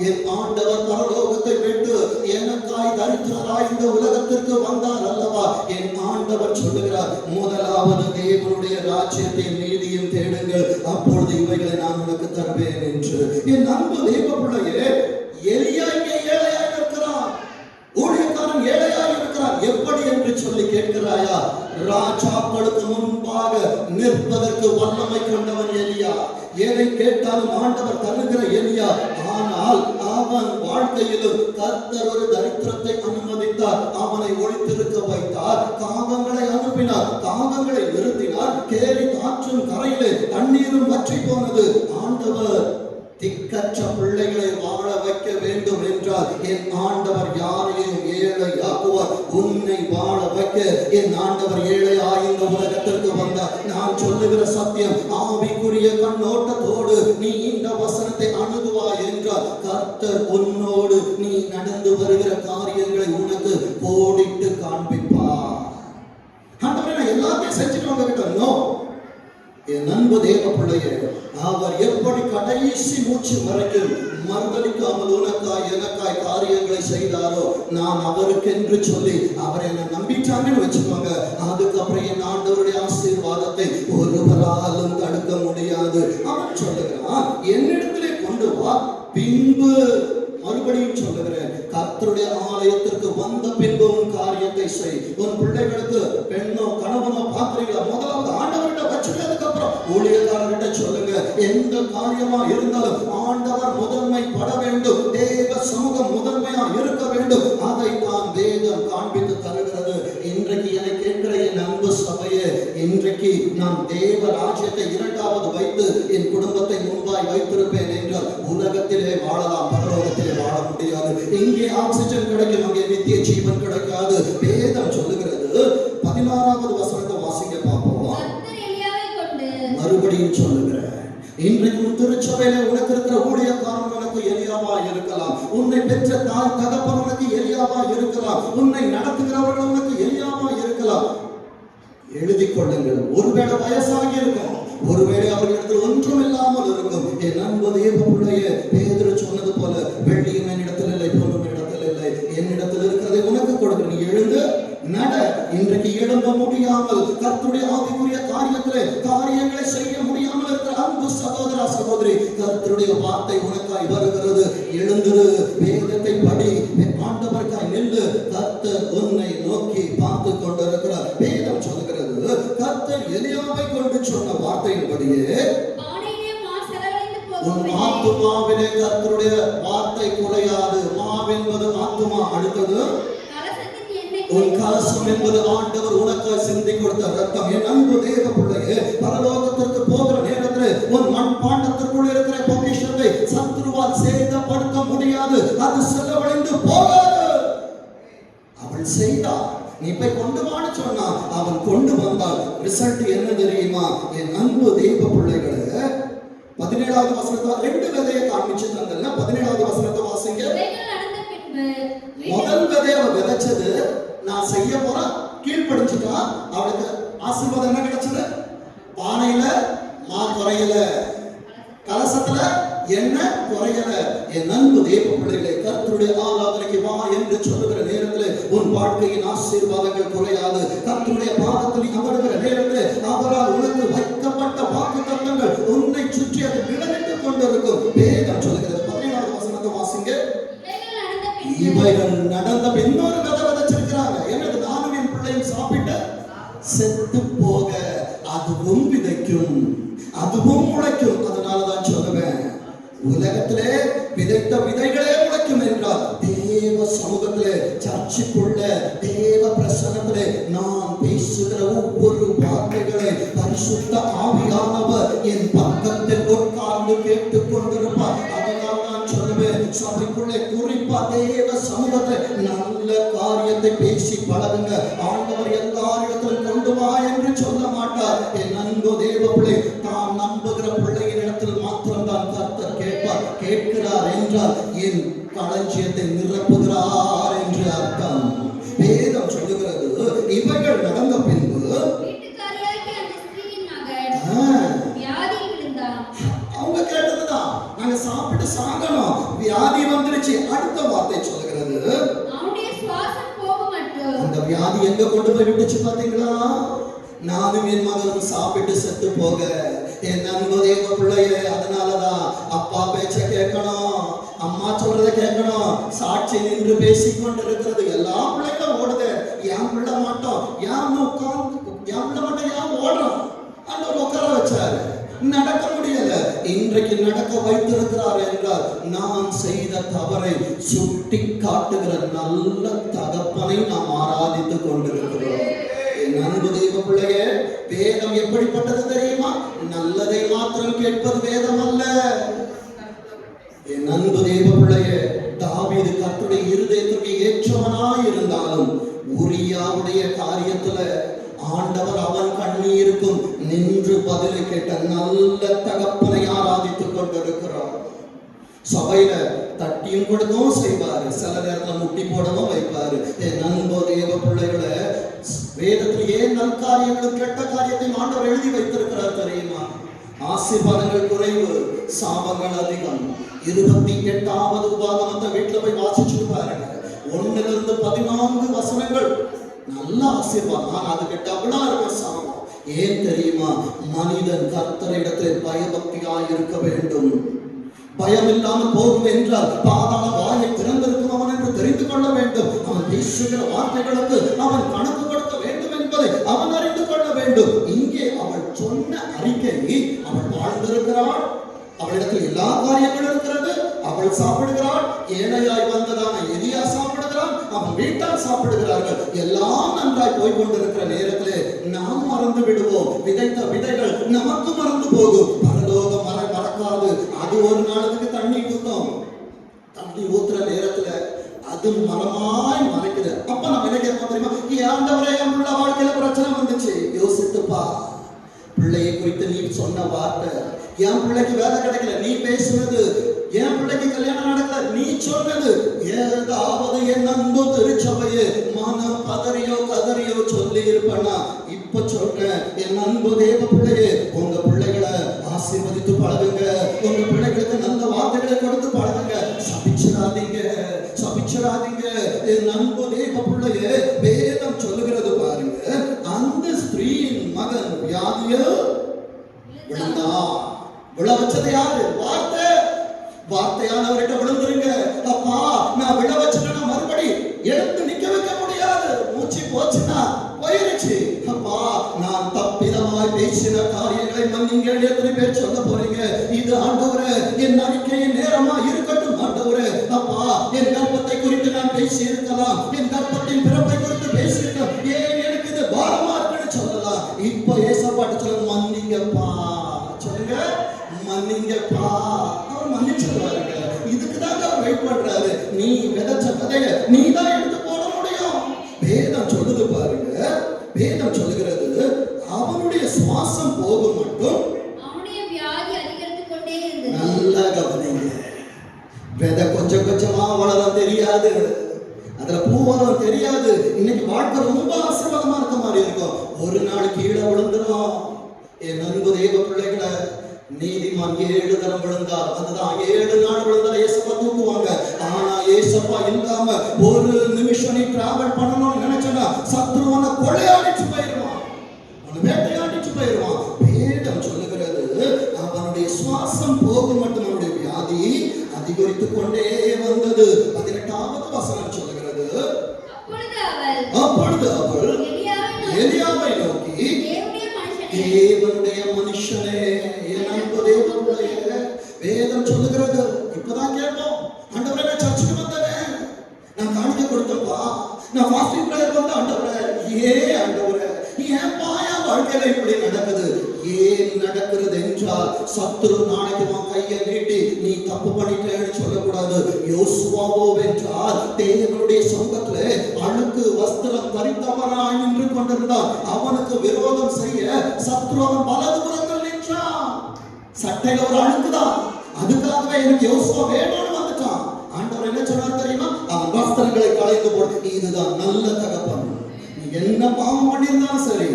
என் ஆண்டவர் பரலோகத்தை விட்டு எனக்காய் தரித்திரராய் இந்த உலகத்திற்கு வந்தார் அல்லவா? என் ஆண்டவர் சொல்லுகிறார், முதலாவது தேவனுடைய ராஜ்யத்தையும் நீதியும் தேடுங்கள், அப்பொழுது இவைகளை நான் உனக்கு தருவேன் என்று. என் அன்பு தேவ பிள்ளையே, எலியா இங்கே ஏழையாக இருக்கிறான், ஊழியக்காரன் ஏழையாக இருக்கிறான். எப்படி என்று சொல்லி கேட்கிறாயா? ராஜாக்களுக்கு முன்பாக நிற்பதற்கு வல்லமை கொண்டவன் எலியா. எதை கேட்டாலும் ஆண்டவர் தருகிற எலியா. ஆனால் அவன் வாழ்க்கையிலும் கர்த்தர் ஒரு தரித்திரத்தை அனுமதித்தார். அவனை ஒழித்திருக்க வைத்தார். காகங்களை அனுப்பினார், காகங்களை நிறுத்தினார். கேரி ஆற்றும் கரையிலே தண்ணீரும் வற்றி போனது. ஆண்டவர் திக்கற்ற பிள்ளைகளை வாழ வைக்க வேண்டும் என்றால் என் ஆண்டவர் யாரையும் ஏழையாக்குவார். உன்னை வாழ வைக்க என் ஆண்டவர் ஏழையா இந்த உலகத்திற்கு வந்தார். நான் சொல்லுகிற சத்தியம் ஆவிக்குரிய கண்ணோட்டத்தோடு நீ இந்த வசனத்தை அணுகுவாய் என்றால் கர்த்தர் உன்னோடு நீ நடந்து வருகிற காரியங்களை உனக்கு கோடிட்டு காண்பிப்பார். ஆண்டவரே நான் எல்லாத்தையும் செஞ்சுட்டு வந்துகிட்டோம். என் அன்பு தேவ பிள்ளையே, அவர் எப்படி கடைசி மூச்சு வரைக்கும் மறுதளிக்காமல் உனக்காய் எனக்காய் காரியங்களை செய்தாரோ, நான் அவருக்கென்று சொல்லி அவர் என்னை நம்பிட்டாங்கன்னு வச்சுக்கோங்க. அதுக்கப்புறம் என் ஆண்டவருடைய ஆசீர்வாதத்தை ஒருவராலும் தடுக்க முடியாது. அவன் சொல்லுகிறான், என்னிடத்திலே கொண்டு வா, பின்பு மறுபடியும் சொல்லுகிறேன், கர்த்தருடைய ஆலயத்திற்கு வந்த பின்பு உன் காரியத்தை செய். உன் பிள்ளைகளுக்கு பெண்ணோ கணவனோ பாக்குறீங்களா, முதலாவது ஆண்டவர்கிட்ட வச்சுட்டு அதுக்கப்புறம் ஊழியக்காரர்கிட்ட சொல்லுங்க. எந்த காரியமா இருந்தாலும் ஆண்டவர் முதன்மை பட வேண்டும், தேவ சமூகம் முதன்மையா இருக்க வேண்டும். அதை தான் வேதம் காண்பித்து தருகிறது. இன்றைக்கு என்னை கேட்கிற என் அன்பு சபையே, இன்றைக்கு நான் தேவ ராஜ்யத்தை இரண்டாவது வைத்து என் குடும்பத்தை முன்பாய் வைத்திருப்பேன் என்றால் உலகத்திலே வாழலாம், பரலோகத்திலே வாழ முடியாது. இங்கே ஆக்சிஜன் கிடைக்கும், அங்கே நித்திய ஜீவன் கிடைக்காது. வேதம் சொல்லுகிறது. 16வது வசனத்தை வாசிக்க பார்ப்போம். மறுபடியும் சொல்லுகிறேன், இன்றைக்கு திருச்சபையில உனக்கு இருக்கிற ஊழியக்காரன் உனக்கு எலியாவா இருக்கலாம். உன்னை பெற்ற தாய் தகப்பன் உனக்கு எலியாவா இருக்கலாம். உன்னை நடத்துகிறவர்கள் உனக்கு எலியாவா இருக்கலாம். எழுதி கொள்ளுங்கள். ஒருவேளை வயசாகி இருக்கும், ஒருவேளை அவர்களிடத்தில் ஒன்றும் இல்லாமல் இருக்கும். என் அன்பு தேவ பிள்ளையே, பேதுரு சொன்னது போல வெள்ளியும் என்னிடத்தில் இல்லை, பொன்னும் என்னிடத்தில் இல்லை, என்னிடத்தில் இருக்கிறதை உனக்கு கொடுக்கிறேன். நீ எழுந்து நட. இன்றைக்கு எழும்ப முடியாமல் கர்த்தருடைய ஆவிக்குரிய காரியத்திலே காரியங்களை செய்ய முடியாமல் இருக்கிற அன்பு சகோதரா சகோதரி, கர்த்தருடைய வார்த்தை உனக்காய் வருகிறது. எழுந்திரு, வேதத்தை படி, ஆண்டவருக்காய் நின்று. கர்த்தர் உன்னை நோக்கி பார்த்து கொண்டிருக்கிறார். வேதம் சொல்லுகிறது, கர்த்தர் எலியாவை கொண்டு சொன்ன வார்த்தையின்படியே உன் ஆத்துமாவிலே கர்த்தருடைய வார்த்தை குறையாது. மாவென்பது ஆத்துமா, அடுத்தது உன் கலசம் என்பது ஆண்டவர் உனக்காய் சிந்தி கொடுத்த ரத்தம். என் அன்பு தேவ பிள்ளையே, பரலோகத்திற்கு போகிற நேரத்தில் உன் மண்பாண்டத்திற்குள் இருக்கிற பொக்கிஷத்தை சத்துருவால் சேதப்படுத்த முடியாது. அது செலவழிந்து போகாது. அவள் செய்தார். நீ போய் கொண்டு வான்னு சொன்னா அவன் கொண்டு வந்தால் ரிசல்ட் என்ன தெரியுமா? என் அன்பு தெய்வ பிள்ளைகளே, 17வது வசனத்தை 2 விதையை காமிச்சு தந்தல்ல. 17வது வசனத்தை வாசிங்க. முதல் விதையை விதைச்சது நான் செய்ய போறேன், கீழ்படிச்சுட்டா அவளுக்கு ஆசீர்வாதம் என்ன கிடைச்சது? பானையில மா குறையல, கலசத்துல என்ன குறையல. என் அன்பு தேவ பிள்ளைகளே, கர்த்தருடைய ஆராதனைக்கு வா என்று சொல்லுகிற நேரத்தில் உன் வாழ்க்கையின் ஆசீர்வாதங்கள் குறையாது. கர்த்தருடைய பாதத்தில் அமருகிற நேரத்தில் அவரால் உனக்கு வைக்கப்பட்ட வாக்குத்தத்தங்கள் உன்னை சுற்றி அது நிழலிட்டுக் கொண்டிருக்கும். வேதம் சொல்லுகிறது. 17வது வசனத்தை வாசிங்க. இவைகள் நடந்த இன்னொரு கதை விதைச்சிருக்கிறாங்க. எனக்கு நானும் என் பிள்ளையும் சாப்பிட்டு செத்து போக அதுவும் விதைக்கும், அதுவும் முளைக்கும். அதனாலதான் சொல்லுவேன், உலகத்திலே விதைத்த விதைகளே முளைக்கும் என்றால் தேவ சமூகத்திலே, சர்ச்சுக்குள்ள தேவ பிரசன்னத்திலே நான் பேசுகிற ஒவ்வொரு வார்த்தைகளை பரிசுத்த ஆவியானவர் என் பக்கத்தில் உட்கார்ந்து கேட்டுக் கொண்டிருப்பார். அதனால் நான் சொல்லுவேன், சபைக்குள்ளே குறிப்பா தேவ சமூகத்தில் நல்ல காரியத்தை பேசி பழகுங்க. ஆண்டவர் எல்லாரிடத்திலும் கொண்டு வா என்று சொல்ல மாட்டார். என் அன்பு தேவ பிள்ளை, தான் நம்புகிற பிள்ளையின் இடத்தில் மாத்திரம்தான் கர்த்தர் கேட்பார். கேட்கிறார் என்றால் என் களஞ்சியத்தை நிரப்புகிறார் என்று அர்த்தம். வேதம் சொல்லுகிறது. இவைகள் நடந்த பின்பு அவங்க கேட்டதுதான், நாங்க சாப்பிட்டு சாகணும், வியாதி வந்துருச்சு. அடுத்த வார்த்தை சொல்லுகிறது, அந்த வியாதி எங்க கொண்டு போய் விட்டுச்சு பாத்தீங்களா? நானும் என் மகனும் சாப்பிட்டு செத்து போக. என் அன்பு தேவ பிள்ளையே, அதனாலதான் அப்பா பேச்ச கேட்கணும், அம்மா சொல்றதை கேட்கணும். சாட்சி நின்று பேசிக்கொண்டு இருக்கிறது எல்லா பிள்ளைகளும் ஓடுது. என் பிள்ளை மட்டும் ஏன் உட்கார்ந்து, என் பிள்ளை மட்டும் ஏன் ஓடுறான்? ஆண்டவர் உட்கார வச்சாரு, நடக்க முடியல. இன்றைக்கு நடக்க வைத்திருக்கிறார் என்றால் நான் செய்த தவறை சுட்டி காட்டுகிற நல்ல தகப்பனை நாம் ஆராதித்துக் கொண்டிருக்கிறோம். என் அன்பு தெய்வ பிள்ளையே, வேதம் எப்படிப்பட்டது தெரியுமா? நல்லதை மாத்திரம் கேட்பது வேதம் அல்ல. என் அன்பு தெய்வ பிள்ளையே, தாவீது கர்த்தருடைய இருதயத்திற்கு ஏற்றவனாய் இருந்தாலும் உரியாவுடைய காரியத்துல ஆண்டவர் அவன் கண்ணீருக்கும் நின்று பதிலை கேட்ட நல்ல தகப்பனை ஆராதித்துக் கொண்டிருக்கிறார். சபையில தட்டியும் கொடுக்கவும் செய்வாரு, சில நேரத்துல முட்டி போடவும் வைப்பாரு. என் அன்பு தேவ பிள்ளைகளை, வேதத்திலேயே நற்காரியங்களும் கெட்ட காரியத்தை ஆண்டவர் எழுதி வைத்திருக்கிறார் தெரியுமா? ஆசீர்வாதங்கள் குறைவு, சாபங்கள் அதிகம். 28வது உபாகமத்தை வீட்டுல போய் வாசிச்சுட்டு பாருங்க. 1 to 14 வசனங்கள் நல்ல ஆசீர்வாதம். ஆனா அதுக்கு டபுளா இருக்க சாபம். ஏன் தெரியுமா? மனிதன் கர்த்தரிடத்தில் பயபக்தியாய் இருக்க வேண்டும். பயம் இல்லாமல் போகும் என்றால் பாதாள வாயை திறந்திருக்கும் அவன் என்று தெரிந்து கொள்ள வேண்டும். அவன் பேசுகிற வார்த்தைகளுக்கு அவன் கணக்கு கொடுக்க வேண்டும் என்பதை அவன் அறிந்து கொள்ள வேண்டும். இங்கே அவள் சொன்ன அறிக்கை, அவள் வாழ்ந்திருக்கிறாள், அவளிடத்தில் எல்லா காரியங்களும் இருக்கிறது, அவள் சாப்பிடுகிறாள், ஏழையாய் வந்ததான எலியா சாப்பிடுகிறான், அவன் வீட்டால் சாப்பிடுகிறார்கள், எல்லாம் நன்றாய் போய்கொண்டிருக்கிற நேரத்திலே நாம் மறந்து விடுவோம். விதைத்த விதைகள் நமக்கு மறந்து போகும். பரலோகம் மறக்காது. அது ஒரு நாளுக்கு தண்ணி ஊத்தும். தண்ணி ஊத்துற நேரத்துல அது மரமாய் மறைக்குது. அப்ப நம்ம என்ன கேட்போம் தெரியுமா? ஆண்டவரே, என் பிள்ளை வாழ்க்கையில பிரச்சனை வந்துச்சு. யோசித்துப்பா, பிள்ளையை குறித்து நீ சொன்ன வார்த்தை, என் பிள்ளைக்கு வேலை கிடைக்கல நீ பேசுனது, என் பிள்ளைக்கு கல்யாணம் நடக்கல நீ சொன்னது, ஏதாவது என் அன்பு திருச்சபையே மனம் பதறியோ கதறியோ சொல்லி இருப்பனா இப்ப சொல்றேன். என் அன்பு தேவ பிள்ளையே, உங்க பிள்ளைகளை ஆசீர்வதித்து பழகுங்க. உங்க பிள்ளைகளுக்கு நல்ல வார்த்தைகளை கொடுத்து பழகுங்க. சபிச்சிடாதீங்க, சபிச்சிடாதீங்க. என் அன்பு தேவ பிள்ளையே, வேதம் சொல்லுகிறது பாருங்க, அந்த ஸ்திரீயின் மகன் வியாதியில் விழுந்தா. விழ வச்சது யாரு? வார்த்தை. வார்த்தையானவர்கிட்ட விழுந்துருங்க. அப்பா, நான் விழ வச்சுட்டேன்னா மறுபடி எடுத்து நிக்க வைக்க முடியாது. மூச்சு போச்சுன்னா போயிருச்சு. அப்பா, நான் தப்பிதமாய் பேசின காரியங்களை மன்னிங்க. எத்தனை பேர் சொல்ல போறீங்க? இது ஆண்டவரே என் அறிக்கையின் நேரமா இருக்கட்டும். ஆண்டவரே, அப்பா, என் கர்ப்பத்தை குறித்து நான் பேசி இருக்கலாம், என் கர்ப்பத்தின் பிறப்பை குறித்து பேசி இருக்கலாம், ஏன் எனக்கு இது பாரமா இருக்குன்னு சொல்லலாம். இப்ப ஏசப்பாட்டு சொல்ல, மன்னிங்கப்பா சொல்லுங்க, மன்னிங்கப்பா. அவர் மன்னிச்சிருவாருங்க. இதுக்குதான் அவர் வெயிட் பண்றாரு. நீ விதைச்ச விதைய நீ தான் எடுத்து போட முடியும். வேதம் சொல்லுது பாருங்க, வேதம் சொல்லுகிறது, அவனுடைய சுவாசம் போகும் மட்டும் அவனுடைய வியாதி அதிகரித்துக் கொண்டே இருந்தது. நல்லா கவனிங்க. விதை கொஞ்சம் கொஞ்சமா வளர தெரியாது, அதுல பூ வளர தெரியாது. இன்னைக்கு வாழ்க்கை ரொம்ப ஆசீர்வாதமா இருக்க மாதிரி இருக்கும். ஒரு நாள் கீழே விழுந்துடும். என் அன்பு தேவ பிள்ளைகளை, நீதிமான் 7 தரம் விழுந்தார். அதுதான் 7 நாள் விழுந்தார். ஏசப்பா தூக்குவாங்க. ஆனா ஏசப்பா இல்லாம ஒரு நிமிஷம் நீ டிராவல் பண்ணணும்னு நினைச்சா சத்ருவனை கொள்ளையாடிச்சு போயிடுவான், அவனை வேட்டையாடிச்சு போயிடுவான். வேதம் சொல்லுகிறது, அவனுடைய சுவாசம் போகும் மட்டும் அவனுடைய வியாதி அதிகரித்துக் கொண்டே வந்தது. 18வது வசனம் சொல்லுகிறது, அப்பொழுது அவள் எலியாவை நோக்கி, தேவனுடைய மனுஷனே, என் அன்பு தேவனுடைய, வேதம் சொல்லுகிறது. இப்பதான் கேட்போம், ஆண்டவரே நான் சர்ச்சுக்கு வந்தேன், நான் காணிக்கை கொடுத்தப்பா, நான் ஃபாஸ்டிங் பிரேயர் வந்த, ஆண்டவரே ஏன் ஆண்டவரே ஏன்பா என் வாழ்க்கையில இப்படி நடக்குது? ஏன் நடக்கிறது என்றால், சத்துரு நாளைக்கு உன் கையை நீட்டி நீ தப்பு பண்ணிட்டேன்னு சொல்லக்கூடாது. யோசுவாவோ என்றால் தேவனுடைய சமூகத்திலே அழுக்கு வஸ்திரம் தரித்தவனாய் நின்று கொண்டிருந்தான். அவனுக்கு விரோதம் செய்ய சத்துரு அவன் வலது புறத்தில் நின்றான். சட்டையில ஒரு அழுக்குதான், அதுக்காகவே எனக்கு யோசுவா வேணும்னு வந்துட்டான். ஆண்டவர் என்ன சொன்னார் தெரியுமா? அவன் வஸ்திரங்களை களைந்து போடு. இதுதான் நல்ல தகப்பன். நீ என்ன பாவம் பண்ணியிருந்தாலும் சரி,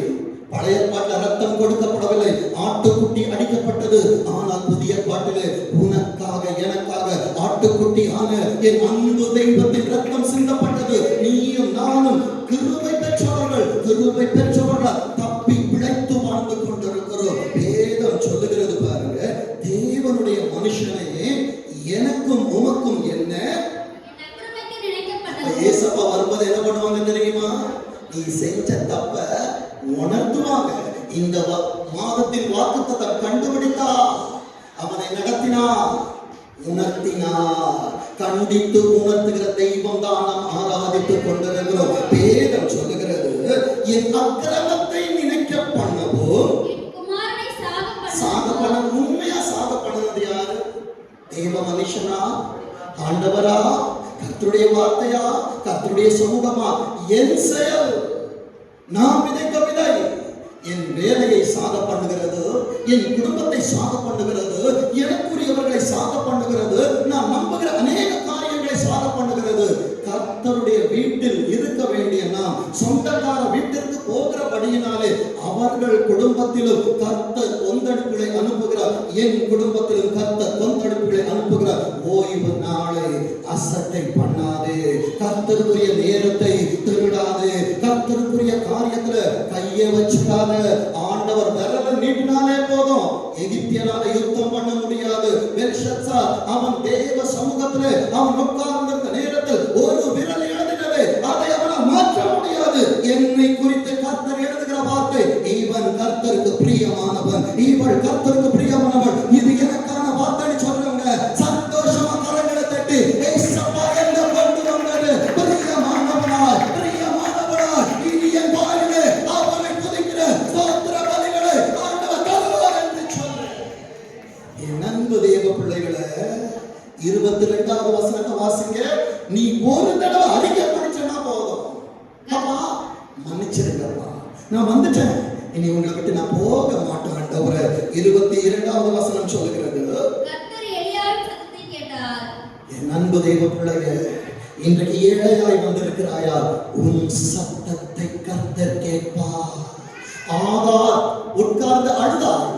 பழைய பாட்டில் ரத்தம் கொடுக்கப்படவில்லை, ஆட்டுக்குட்டி அடிக்கப்பட்டது. ஆனால் புதிய பாட்டிலே உனக்காக எனக்காக ஆட்டுக்குட்டி ஆன என் அன்பு தெய்வத்தின் ரத்தம் சிந்தப்பட்டது. நீயும் நானும் கிருபை பெற்றவர்கள், கிருபை பெற்றவர்கள் தப்பி பிழைத்து வாழ்ந்து கொண்டிருக்கிறோம். வேதம் சொல்லுகிறது பாருங்க, தேவனுடைய மனுஷனே, எனக்கும் உமக்கும் என்ன? ஏசப்பா வரும்போது என்ன பண்ணுவாங்க தெரியுமா? நீ செஞ்ச தப்ப உணர்த்துவாங்க. இந்த மாதத்தின் வாக்குத்தத்தம் கண்டுபிடித்தா அவனை உணர்த்தினார். கண்டித்து உணர்த்துகிற தெய்வம் தான் நாம் ஆராதித்துக் கொண்டிருக்கிறோம். வேதம் சொல்லுகிறது, என் அக்கிரமத்தை நினைக்க பண்ணவும் என் குமாரனை சாக பண்ண. உண்மையா சாக பண்ணது யாரு? தேவ மனுஷனா? ஆண்டவரா? கர்த்தருடைய வார்த்தையா? கர்த்தருடைய சமூகமா? என் செயல், நான் விதைக்க விதை என் வேலையை சாக பண்ணுகிறது, என் குடும்பத்தை சாக பண்ணுகிறது, எனக்குரியவர்களை சாக பண்ணுகிறது, நான் நம்புகிற அநேக காரியங்களை சாக பண்ணுகிறது. கர்த்தருடைய வீட்டில் இருக்க வேண்டிய நாம் சொந்தக்கார வீட்டிற்கு போகிறபடியினாலே அவர்கள் குடும்பத்திலும் கர்த்தர் கொந்தளிப்புகளை அனுப்புகிறார், என் குடும்பத்திலும் கர்த்தர் கொந்தளிப்புகளை அனுப்புகிறார். ஓய்வு நாளை அசட்டை பண்ணாதே, கர்த்தருக்குரிய நேரத்தை திருடாதே, கர்த்தருக்குரிய காரியத்துல கையை வச்சுக்காத. ஆண்டவர் விரல நீட்டினாலே போதும், எகிப்தியனால யுத்தம் பண்ண முடியாது. பெல்ஷத்சார் அவன் தேவ சமூகத்திலே அவன் உட்கார்ந்திருந்த நேரத்தில் ஒரு விரல் எழுதினது, அதை அவனால் மாற்ற முடியாது. என்னை குறித்து கர்த்தர் எழுதுகிற வார்த்தை, இவன் கர்த்தருக்கு பிரியமானவன், இவள் கர்த்தருக்கு பிரியமானவள், இது எனக்கான வார்த்தை சொல்றவங்க சந்தோஷமா கரங்களை தட்டி ஏசப்பா என்ன கொண்டு வந்தது, பிரியமானவனாய் பிரியமானவனாய் இனி என் வாழ்விலே அவனை துதிக்கிற ஸ்தோத்திர பலிகளை ஆண்டவர் தருவார் என்று சொல்ற என் அன்பு தேவ பிள்ளைகளே. 22வது வசனத்தை வாசிங்க. நீ ஒரு தடவை அறிக்கை படிச்சனா போதும், அப்பா மன்னிச்சிருங்கப்பா, நான் வந்துட்டேன், இனி உங்களை விட்டு நான் போக மாட்டேன் ஆண்டவரே. 22வது வசனம் சொல்லுகிறது, கர்த்தர் எலியாவின் சத்தத்தை கேட்டார். என் அன்பு தெய்வ பிள்ளையே, இன்றைக்கு ஏழையாய் வந்திருக்கிறாயா? உன் சத்தத்தை கர்த்தர் கேட்பார். ஆகார் உட்கார்ந்து அழுதார்.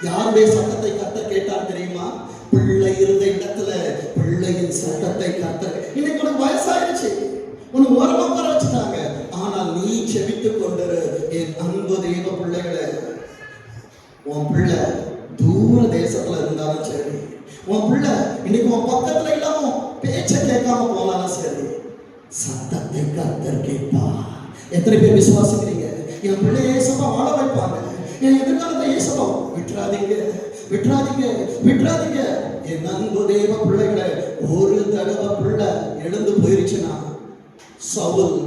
யாருடைய சத்தத்தை கர்த்தர் கேட்டார் தெரியுமா? பிள்ளை இருந்த இடத்துல பிள்ளையின் சத்தத்தை கர்த்தர். இன்னைக்கு உனக்கு வயசாயிருச்சு, உனக்கு ஓரமா உட்கார வச்சுட்டாங்க, ஆனால் நீ செபித்துக் கொண்டிரு. என் அன்பு தெய்வ பிள்ளைகளே, உன் பிள்ளை தூர தேசத்துல இருந்தாலும் சரி, உன் பிள்ளை இன்னைக்கு உன் பக்கத்துல இல்லாம பேச்ச கேட்காம போனாலும் சரி, சத்தத்தை கர்த்தர் கேட்பா. எத்தனை பேர் விசுவாசிக்கிறீங்க? என் பிள்ளை ஏசப்பா வாழ வைப்பாங்க, என் எதிர்காலத்தை ஏசப்பா விட்டுறாதீங்க, விட்டுறாதீங்க, விட்டுறாதீங்க. என் அன்பு தேவ பிள்ளைகளை, ஒரு தடவை பிள்ளை எழுந்து போயிருச்சுன்னா, சவுல்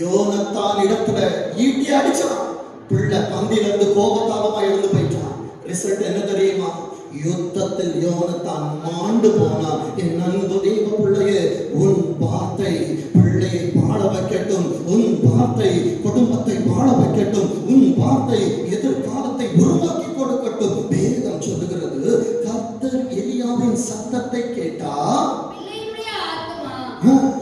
யோனத்தான் இடத்துல ஈட்டி அடிச்சான், பிள்ளை பந்திலிருந்து கோபத்தாபமா எழுந்து போயிட்டான். ரிசல்ட் என்ன தெரியுமா? யுத்தத்தில் யோனத்தான் மாண்டு போனான். என் அன்பு தேவ பிள்ளையே, உன் வார்த்தை பிள்ளையை வாழ வைக்கட்டும், உன் வார்த்தை குடும்பத்தை வாழ வைக்கட்டும், உன் வார்த்தை எதிர்காலத்தை உருவாக்கி கொடுக்கட்டும். வேதம் சொல்லுகிறது, கர்த்தர் எலியாவின் சத்தத்தை கேட்டா பிள்ளையினுடைய ஆத்துமா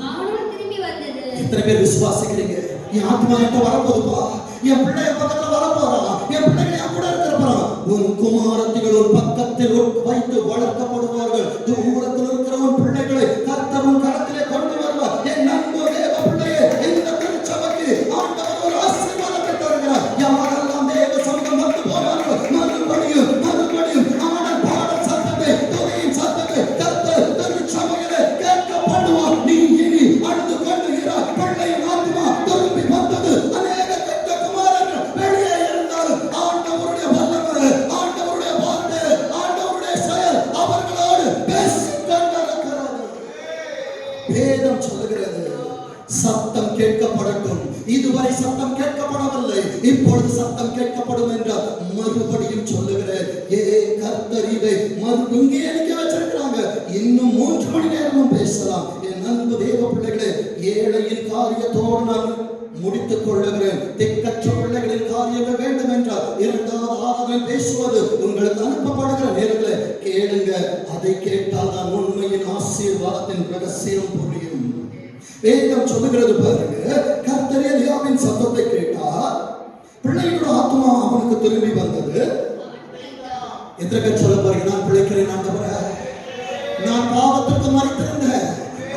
அவனுடன் திரும்பி வந்தது. எத்தனை பேர் விசுவாசிக்கிறீங்க? என் ஆத்மா என்கிட்ட வரப்போதுப்பா, என் பிள்ளைய பக்கத்துல வரப்போறா, என் பிள்ளைங்க என் கூட இருக்கிறப்பா. உன் குமாரத்திகள் ஒரு பக்கத்தில் வைத்து வளர்க்கப்படுவார்கள். தூரத்தில் இருக்கிற உன் பிள்ளைகளை கர்த்தர் உன் கரத்திலே கொண்டு வருவார். என் நண்பு தேவ பிள்ளையே, இந்த திருச்சபைக்கு ஆண்டவர் ஒரு ஆசீர்வாதத்தை தருகிறார். யாரெல்லாம் தேவ சமூகம் வந்து போனார்கள், மறுபடியும் மறுபடியும் அவனது பாடல் சத்தத்தை, துதியின் சத்தத்தை கர்த்தர் திருச்சபையிலே கேட்கப்படுவார். நீ இனி அழுது கொள்ளுகிறார். பிள்ளையின் ஆத்மா திரும்பி வந்தது. அநேக கெட்ட குமாரர்கள் வெளியே இருந்தாலும் ஆண்டவருடைய வல்லமை, ஆண்டவருடைய வார்த்தை, ஆண்டவருடைய செயல் அவர்களோடு பேசிக் கொண்டிருக்கிறது. வேதம் சொல்லுகிறது, சத்தம் கேட்கப்படட்டும். இதுவரை சத்தம் கேட்கப்படவில்லை, இப்பொழுது சத்தம் கேட்கப்படும் என்றால் மறுபடியும் சொல்லுகிறேன். கர்த்தர் இதை இங்கே நிக்க வச்சிருக்கிறாங்க. இன்னும் 3 மணி நேரமும் பேசலாம். என் அன்பு தேவ பிள்ளைகளே, ஏழையின் காரியத்தோடு நான் முடித்துக் கொள்ளுகிறேன். திக்கற்ற பிள்ளைகளின் காரியங்கள் வேண்டும் என்றால் 2வது ஆராதனை பேசுவது உங்களுக்கு அனுப்பப்படுகிற நேரத்தில் கேளுங்க. அதை கேட்டால் தான் உண்மையின் ஆசீர்வாதத்தின் ரகசியம் புரியும். வேதம் சொல்லுகிறது பாருங்க, கர்த்தர் எலியாவின் சத்தத்தை கேட்டார், பிள்ளையோட ஆத்மா அவனுக்கு திரும்பி வந்தது. எத்தனை பேர் சொல்ல போறீங்க, நான் பிழைக்கிறேன் ஆண்டவரே, நான் பாவத்திற்கு மறித்திருந்தேன்,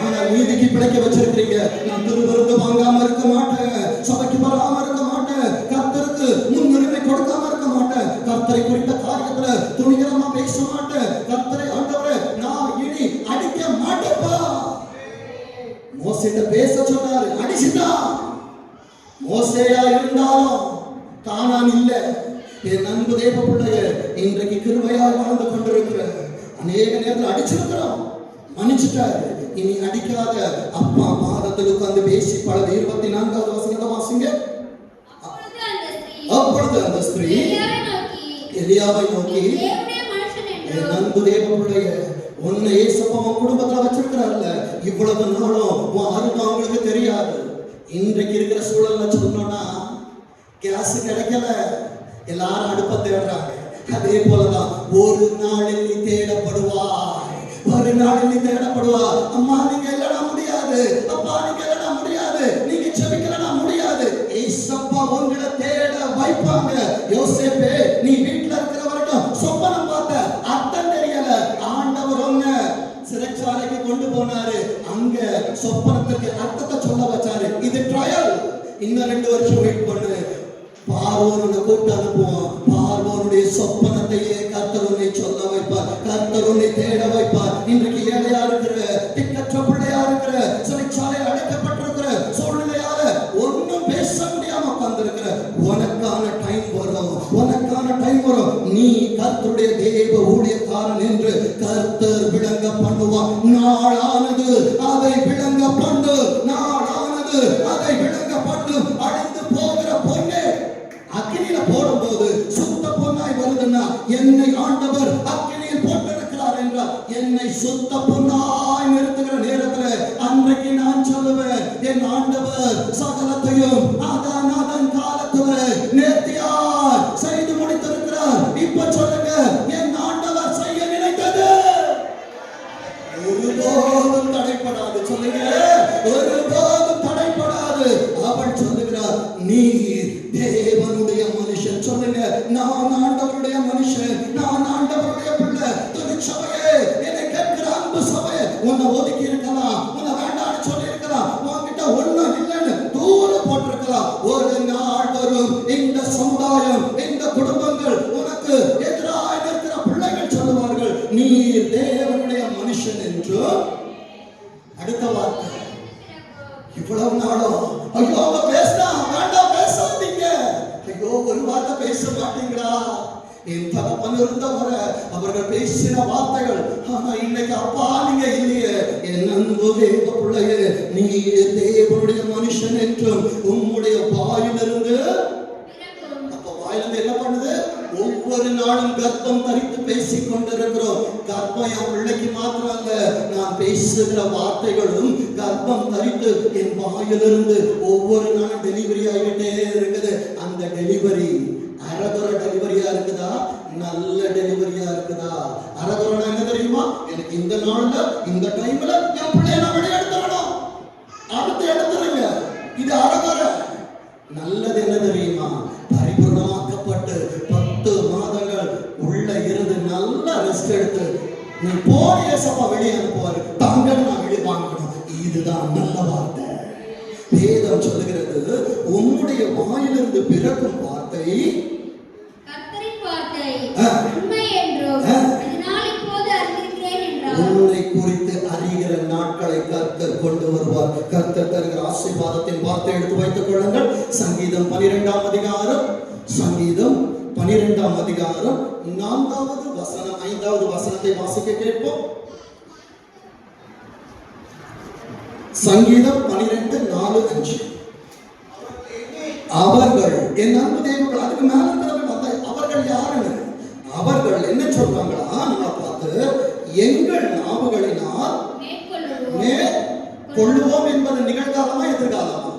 ஆனால் நீதிக்கு பிழைக்க வச்சிருக்கிறீங்க. நான் திருவிருந்து வாங்காம இருக்க மாட்டேன், சபைக்கு வராம இருக்க மாட்டேன், கர்த்தருக்கு முன்னுரிமை கொடுக்காம இருக்க மாட்டேன், கர்த்தரை குறித்த காரியத்துல துணிகரமா பேச மாட்டேன். கர்த்தரை ஆண்டவரே நான் இனி அடிக்க மாட்டேப்பா. மோசேட்ட பேச சொன்னாரு, அடிச்சுட்டான். மோசேயா இருந்தாலும் கானான் இல்ல. என் அன்பு தேவ பிள்ளைய, இன்றைக்கு கிருபையாய் வாழ்ந்து கொண்டிருக்கிற அநேக நேரத்தில் அடிச்சிருக்கிறோம். மன்னிச்சுட்டாரு. இனி அடிக்காத. அப்பா பாதத்தில் உட்கார்ந்து பேசி பழக. 24வது வசனத்தை வாசிங்க. அப்பொழுது அந்த ஸ்திரீ எலியாவை நோக்கி, என் அன்பு தேவ பிள்ளையே, உன்னை ஏசப்பா உன் குடும்பத்துல வச்சிருக்கிறார்ல, இவ்வளவு நாளும் உன் அருமை அவங்களுக்கு தெரியாது. இன்றைக்கு இருக்கிற சூழல்ல சொன்னோம்னா கேஸ் கிடைக்கல, எல்லாரும் அடுப்ப தேடுறாங்க. அதே போலதான் ஒரு நாளில் நீ தேடப்படுவாய், ஒரு நாளில் நீ தேடப்படுவா. அம்மா நீங்க இல்லனா முடியாது, அப்பா நீங்க இல்லனா முடியாது, நீங்க செபிக்கலனா முடியாது. ஏசப்பா உங்களை தேட வைப்பாங்க. யோசேப்பே, நீ வீட்டுல இருக்கிற வரைக்கும் சொப்பனம் பார்த்த, அர்த்தம் தெரியல. ஆண்டவர் உன்னை சிறைச்சாலைக்கு கொண்டு போனாரு, அங்க சொப்பனத்துக்கு அர்த்தத்தை சொல்ல வச்சாரு. இது ட்ரையல். இன்னும் 2 வருஷம் வெயிட் பண்ணு. பார்வோனை கூட்டு அனுப்புவான். பார்வோனுடைய சொப்பனத்தையே கர்த்தர் உன்னை சொல்ல வைப்பார், கர்த்தர் உன்னை தேட வைப்பார். இன்றைக்கு ஏழையா இருக்கிற, திக்கற்ற பிள்ளையா இருக்கிற, சிறைச்சாலையில் அடைக்கப்பட்டிருக்கிற சூழ்நிலையால ஒன்னும் பேச முடியாம உட்கார்ந்திருக்கிற, உனக்கான டைம் வரும், உனக்கான டைம் வரும். நீ கர்த்தருடைய தேவ ஊழியக்காரன் என்று கர்த்தர் விளங்க பண்ணுவான். நாளானது அதை விளங்க பண்ணு, நாளானது அதை விளங்க பண்ணு. அழிந்து போகிற பொண்ணே அக்கினியில போடும்போது சுத்த பொன்னாய் வருதுன்னா, என்னை ஆண்டவர் அக்கினியில் போட்டிருக்கிறார் என்றால், என்னை சுத்த பொன்னாய் நிறுத்துகிற நேரத்தில் அன்றைக்கு நான் சொல்லுவேன், என் ஆண்டவர் சகலத்தையும் அதன் காலத்துல நேர்த்தியாய் செய்து முடித்திருக்கிறார். இப்ப சொல்லுங்க, என் ஆண்டவர் செய்ய நினைத்தது ஒருபோதும் தடைப்படாது. சொல்லுங்க, ஒருபோதும் தடைப்படாது. அவள் சொல்லுகிறார், நீ தேவனுடைய மனுஷன். சொல்லுங்க, நான் ஆண்டவருடைய மனுஷன், நான் ஆண்டவருடைய பிள்ளை. திருச்சபையே, என்னை கேட்கிற அன்பு சபையே, உன்னை ஒதுக்கி இருக்கலாம், உன்னை வேண்டாம்னு சொல்லி இருக்கலாம், உன்கிட்ட ஒண்ணும் இல்லைன்னு தூரம் போட்டிருக்கலாம். ஒரு நாள் வரும், இந்த சமுதாயம், இந்த குடும்பங்கள், உனக்கு எதிராக இருக்கிற பிள்ளைகள் சொல்லுவார்கள், நீ தேவனுடைய மனுஷன் என்று. அடுத்த வார்த்தை, இவ்வளவு நாளும் ஐயோ அவங்க பேசினா வேண்டாம் பேசாதீங்க, ஐயோ ஒரு வார்த்தை பேச மாட்டீங்களா? என் தகப்பன் இருந்தவரை அவர்கள் பேசின வார்த்தைகள், ஆனா இன்னைக்கு அப்பா நீங்க இல்லையே. என் அன்பு தேவ பிள்ளையே, நீ தேவனுடைய மனுஷன் என்றும் உம்முடைய வாயிலிருந்து, அப்ப வாயிலிருந்து என்ன பண்ணுது? ஒவ்வொரு நாளும் கர்ப்பம் தரித்து பேசிக் கொண்டிருக்கிறோம். கர்ப்பம் என் பிள்ளைக்கு மாத்திரம் அல்ல, நான் பேசுகிற வார்த்தைகளும் கர்ப்பம் தரித்து என் வாயிலிருந்து ஒவ்வொரு நாளும் டெலிவரி ஆகிட்டே இருக்குது. அந்த டெலிவரி அரகுற டெலிவரியா இருக்குதா, நல்ல டெலிவரியா இருக்குதா? அரகுறனா என்ன தெரியுமா? எனக்கு இந்த நாள்ல இந்த டைம்ல என் பிள்ளைய நான் வெளியே எடுத்துடணும், அடுத்து எடுத்துருங்க. இது அரகுற. நல்லது என்ன தெரியுமா? பரிபூர்ணமாக்கப்பட்டு 10 மாதங்கள் உள்ள இருந்து நல்லா ரெஸ்ட் எடுத்து, நீ போய் ஏசப்பா வெளியே அனுப்புவாரு, தாங்கள் நான் வெளியே வாங்கணும். இதுதான் நல்ல வார்த்தை. வேதம் சொல்லுகிறது, உன்னுடைய வாயிலிருந்து பிறக்கும் வார்த்தை கர்த்தரின் வார்த்தை உண்மை என்றும் இதனால் இப்போது அறிந்திருக்கிறேன் என்றார். உன்னை குறித்து அறிகிற நாட்களை கர்த்தர் கொண்டு வருவார். கர்த்தர் தருகிற ஆசீர்வாதத்தின் வார்த்தை எடுத்து வைத்துக் கொள்ளுங்கள். சங்கீதம் 12ஆம் அதிகாரம், சங்கீதம் 12ஆம் அதிகாரம் 4வது வசனம் 5வது வசனத்தை வாசிக்க கேட்போம். சங்கீதம் 12:4-5. அவர்கள், என் அன்பு தேவர்கள், அதுக்கு மேல இருக்கிறவர்கள் அவர்கள் யாருன்னு அவர்கள் என்ன சொல்றாங்களா? நம்ம பார்த்து, எங்கள் நாவுகளினால் மேற்கொள்ளுவோம் என்பது நிகழ்காலமா எதிர்காலமா?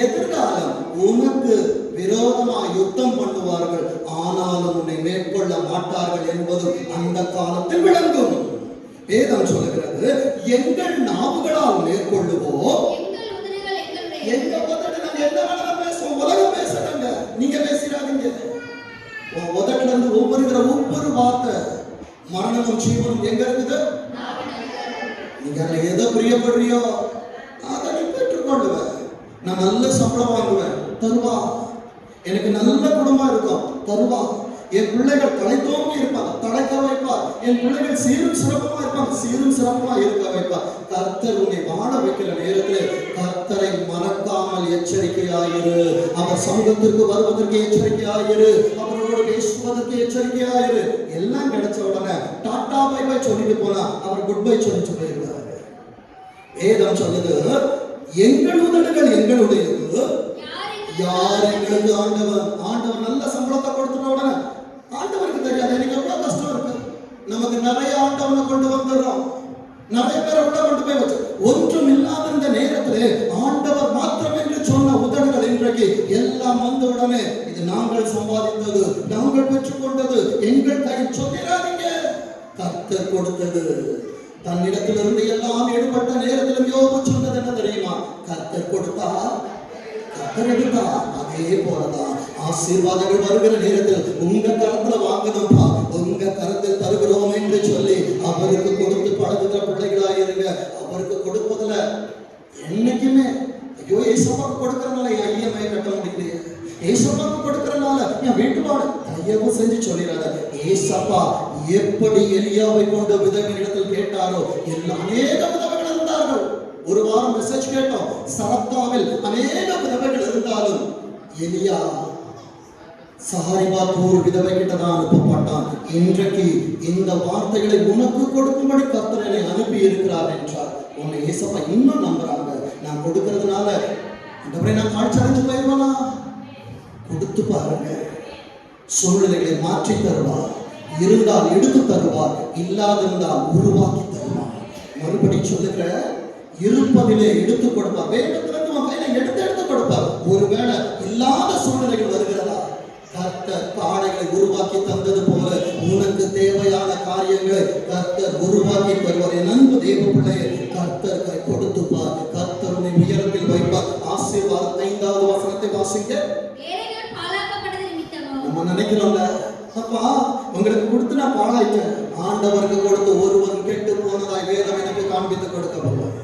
எதிர்காலம். உனக்கு விரோதமா யுத்தம் பண்ணுவார்கள், ஆனாலும் உன்னை மேற்கொள்ள மாட்டார்கள் என்பது அந்த காலத்தில் விளங்கும். வேதம் சொல்லுகிறது, எங்கள் நாவுகளால் மேற்கொள்ளுவோம். எங்க உதடு நாங்க என்ன வேணாலும் பேசுவோம், உலகம் பேசுறாங்க, நீங்க பேசிடாதீங்க. உதட்டுல இருந்து ஒவ்வொரு வார்த்தை, மரணமும் ஜீவனும் எங்க இருக்குது? நீங்க அதுல எதை பிரியப்படுறியோ அதை நீ பெற்றுக்கொள்ளுவேன். நான் நல்ல சம்பளம் வாங்குவேன், தருவா. எனக்கு நல்ல குடும்பம் இருக்கும், தருவா. என் பிள்ளைகள் தலைத்தோங்கி இருப்பாங்க, தலைக்க வைப்பார். என் பிள்ளைகள் சீரும் சிறப்புமா இருப்பாங்க, சீரும் சிறப்புமா இருக்க வைப்பார். கர்த்தர் உன்னை வாழ வைக்கிற நேரத்தில் கர்த்தரை மறக்காமல் எச்சரிக்கையாயிரு. அவர் சமூகத்திற்கு வருவதற்கு எச்சரிக்கையாயிரு, அவரோடு பேசுவதற்கு எச்சரிக்கையாயிரு. எல்லாம் கிடைச்ச உடனே டாட்டா பை பை சொல்லிட்டு போனா அவர் குட் பை சொல்லிட்டு போயிருவார். வேதம் சொல்லுது, எங்கள் உதடுகள் எங்களுடையது, யார் எங்களுக்கு ஆண்டவர். ஆண்டவர் நல்ல சம்பளத்தை கொடுத்துட்ட உடனே ஆண்டவருக்கு தெரியாது எனக்கு எவ்வளவு கஷ்டம் இருக்கு. நமக்கு நிறைய ஆண்டவனை கொண்டு வந்துடுறோம், நிறைய பேரை உள்ள கொண்டு போய் வச்சு ஒன்றும் இல்லாத இந்த நேரத்திலே ஆண்டவர் மாத்திரம் என்று சொன்ன உதடுகள் இன்றைக்கு எல்லாம் வந்த உடனே இது நாங்கள் சம்பாதித்தது, நாங்கள் பெற்றுக்கொண்டது, எங்கள் கை சொல்லிடாதீங்க. கர்த்தர் கொடுத்தது. தன்னிடத்திலிருந்து எல்லாம் எடுபட்ட நேரத்திலும் யோபு சொன்னது என்ன தெரியுமா? கர்த்தர் கொடுத்தார், கர்த்தர் எடுத்தார். அதே போலதான் ஆசீர்வாதங்கள் வருகிற நேரத்தில் உங்க கரத்துல வாங்கணும்பா, உங்க கரத்தில் தருகிறோம் என்று சொல்லி அவருக்கு கொடுத்து பழகுகிற பிள்ளைகளாயிருங்க. அவருக்கு கொடுப்பதுல என்னைக்குமே ஐயோ ஏசப்பாக்கு கொடுக்கறதுனால என் ஐயமே கட்ட முடியலையே, ஏசப்பாக்கு கொடுக்கறதுனால என் வீட்டுப்பாடு தயவு செஞ்சு சொல்லிடாத. ஏசப்பா எப்படி எலியாவை கொண்டு விதவைகளிடத்தில் கேட்டாரோ எல்லாம் அநேக விதவைகள் இருந்தார்கள். ஒரு வாரம் மெசேஜ் கேட்டோம், சரப்தாவில் அநேக விதவைகள் இருந்தாலும் எலியா சாரிபாத்தூர் விதவை கிட்டதான் அனுப்பப்பட்டான். இன்றைக்கு இந்த வார்த்தைகளை உனக்கு கொடுக்கும்படி கர்த்தர் என்னை அனுப்பி இருக்கிறார் என்றார். உன்னை ஏசப்பா இன்னும் நம்புறாங்க. நான் கொடுக்கறதுனால நான் காட்சி அடைஞ்சு போயிருவானா? கொடுத்து பாருங்க, சூழ்நிலைகளை மாற்றி தருவார். இருந்தால் எடுத்து தருவார், இல்லாதிருந்தால் உருவாக்கி தருவார். மறுபடி சொல்லுகிற, இருப்பதிலே எடுத்து கொடுப்பார். வேண்டத்திலிருந்து உன் கையில எடுத்து கொடுப்பார். ஒருவேளை இல்லாத சூழ்நிலைகள் வருகிறதா, கர்த்தர் பாடைகளை உருவாக்கி தந்தது போல உனக்கு தேவையான காரியங்களை கர்த்தர் உருவாக்கி தருவார். என் அன்பு தேவ பிள்ளையை கர்த்தர் கை கொடுத்து பார். கர்த்தர் உன்னை உயரத்தில் வைப்பார். ஆசீர்வாதம் 5வது வசனத்தை வாசிங்க. நம்ம நினைக்கிறோம்ல, அப்பா உங்களுக்கு கொடுத்து நான் பாழாயிட்டேன். ஆண்டவருக்கு கொடுத்து ஒருவன் கெட்டு போனதாய் வேதம் எனக்கு காண்பித்து கொடுக்கப்படும்.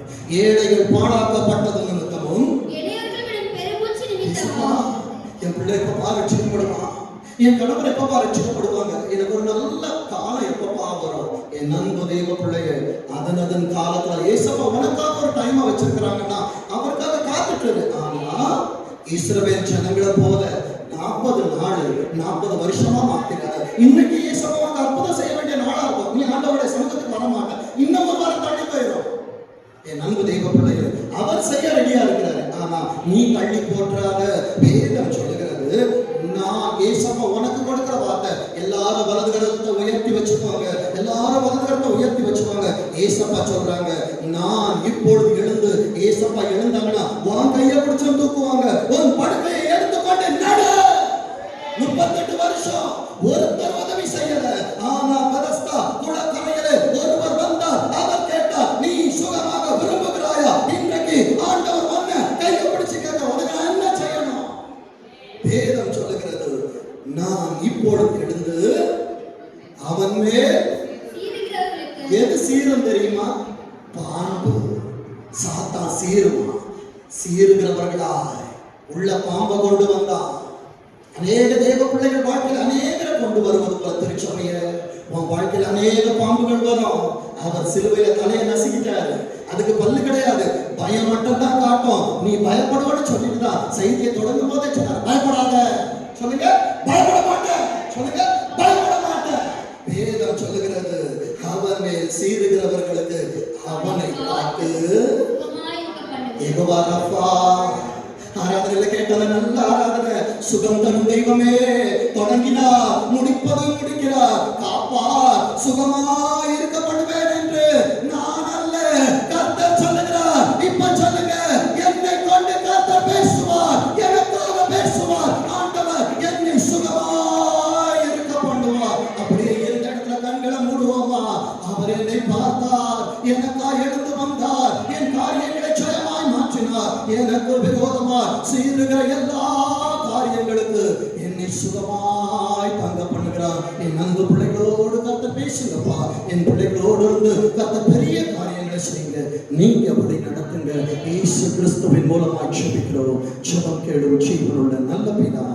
ஏழைகள் பாழாக்கப்பட்டது நிமித்தமும் என் பிள்ளை எப்பப்பா ரட்சிக்கப்படுமா, என் கணவர் எப்பப்பா ரட்சிக்கப்படுவாங்க, எனக்கு ஒரு நல்ல காலம் எப்பப்பா வரும். என் அன்பு தெய்வ பிள்ளைய அதன் காலத்துல ஏசப்பா உனக்காக ஒரு டைமா வச்சிருக்கிறாங்கன்னா அவருக்காக காத்துட்டு. ஆனா இஸ்ரவேல் ஜனங்களை போல 40 நாள் 40 வருஷமா மாத்தினாரு. இன்னைக்கு ஏசப்பா அற்புதம் செய்ய வேண்டிய நாளா இருக்கும். நீ ஆண்டவருடைய சமூகத்துக்கு வர மாட்ட, இன்னும் ஒரு வாரம் தள்ளி போயிடும். என் அன்பு தெய்வ பிள்ளைகள் அவர் செய்ய ரெடியா இருக்கிறாரு. ஆனா நீ தள்ளி போற்றாத. வேதம் சொல்லுகிறது, நான் ஏசப்பா உனக்கு கொடுக்கிற வார்த்தை. எல்லாரும் வலது கரத்தை உயர்த்தி வச்சுக்குவாங்க, எல்லாரும் வலது கரத்தை உயர்த்தி வச்சுக்குவாங்க. ஏசப்பா சொல்றாங்க, நான் இப்பொழுது எழுந்து, ஏசப்பா எழுந்தாங்கன்னா உன் கையை பிடிச்சு தூக்குவாங்க, உன் படுக்கையை எடுத்துக்கொண்டு நடு. 38 வருஷம் ஒருத்தர் உதவி செய்யல. ஆனா பதஸ்தா குளக்கரையில ஒருவர் வந்தார். அவர் கேட்டார், நீ சுகமாக விரும்புகிறாயா? இன்றைக்கு ஆண்டவர் வந்த கையை பிடிச்சு கேட்க, உனக்கு என்ன செய்யணும்? வேதம் சொல்லுகிறது, நான் இப்பொழுது எழுந்து அவன் மேல் எது சீரும் தெரியுமா? பாம்பு. சாத்தா சீருமா? சீருகிறவர்களா உள்ள பாம்பை கொண்டு வந்தான். அநேக தேவ பிள்ளைகள் வாழ்க்கையில் அநேகரை கொண்டு வருவது போல திருச்சபைய உன் வாழ்க்கையில் அநேக பாம்புகள் வரும். அவர் சிலுவையில தலையை நசுக்கிட்டாரு, அதுக்கு பல்லு கிடையாது, பயம் மட்டும் தான் காட்டும். நீ பயப்படுவன்னு சொல்லிட்டு தான் செய்தியை தொடங்கும் போதே சொன்னார், பயப்படாத. சொல்லுங்க, பயப்பட மாட்டேன். சொல்லுங்க, பயப்பட மாட்டேன். வேதம் சொல்லுகிறது, அவர் மேல் சீருகிறவர்களுக்கு அவனை பார்த்து யெகோவா ரஃபா. ஆராதனையில கேட்டது நல்ல ஆராதனை. சுகம் தரும் தெய்வமே, தொடங்கினா முடிப்பதும் முடிக்கிறார். காப்பா, சுகமாய் இருக்கப்படுவேன் என்று நான் அல்ல, கர்த்தர் சொல்லுகிறார். இப்ப சொல்லுங்க, என்னை கொண்டு கர்த்தர் பேசுவார், எனக்காக பேசுவார். ஆண்டவர் என்னை சுகமாய் இருக்க பண்ணுவார். அப்படியே இருந்த இடத்துல கண்களை மூடுவோமா? அவர் என்னை பார்த்தார், எனக்காக எழுந்து வந்தார், என் காரியங்களை ஜெயமாய் மாற்றினார். எனக்கு விரோதமாய் சீருகிற எல்லா காரியங்களுக்கு என்னை சுகமாய் தங்க பண்ணுகிறார். என் அன்பு பிள்ளைகளோடு கர்த்தர் பேசுங்கப்பா. என் பிள்ளைகளோடு இருந்து கர்த்தர் பெரிய காரியங்களை செய்யுங்க. நீங்க அப்படி நடத்துங்க. இயேசு கிறிஸ்துவின் மூலமாக ஜெபிக்கிறோம். ஜெபம் கேளும் ஜீவனுள்ள நல்ல பிதா.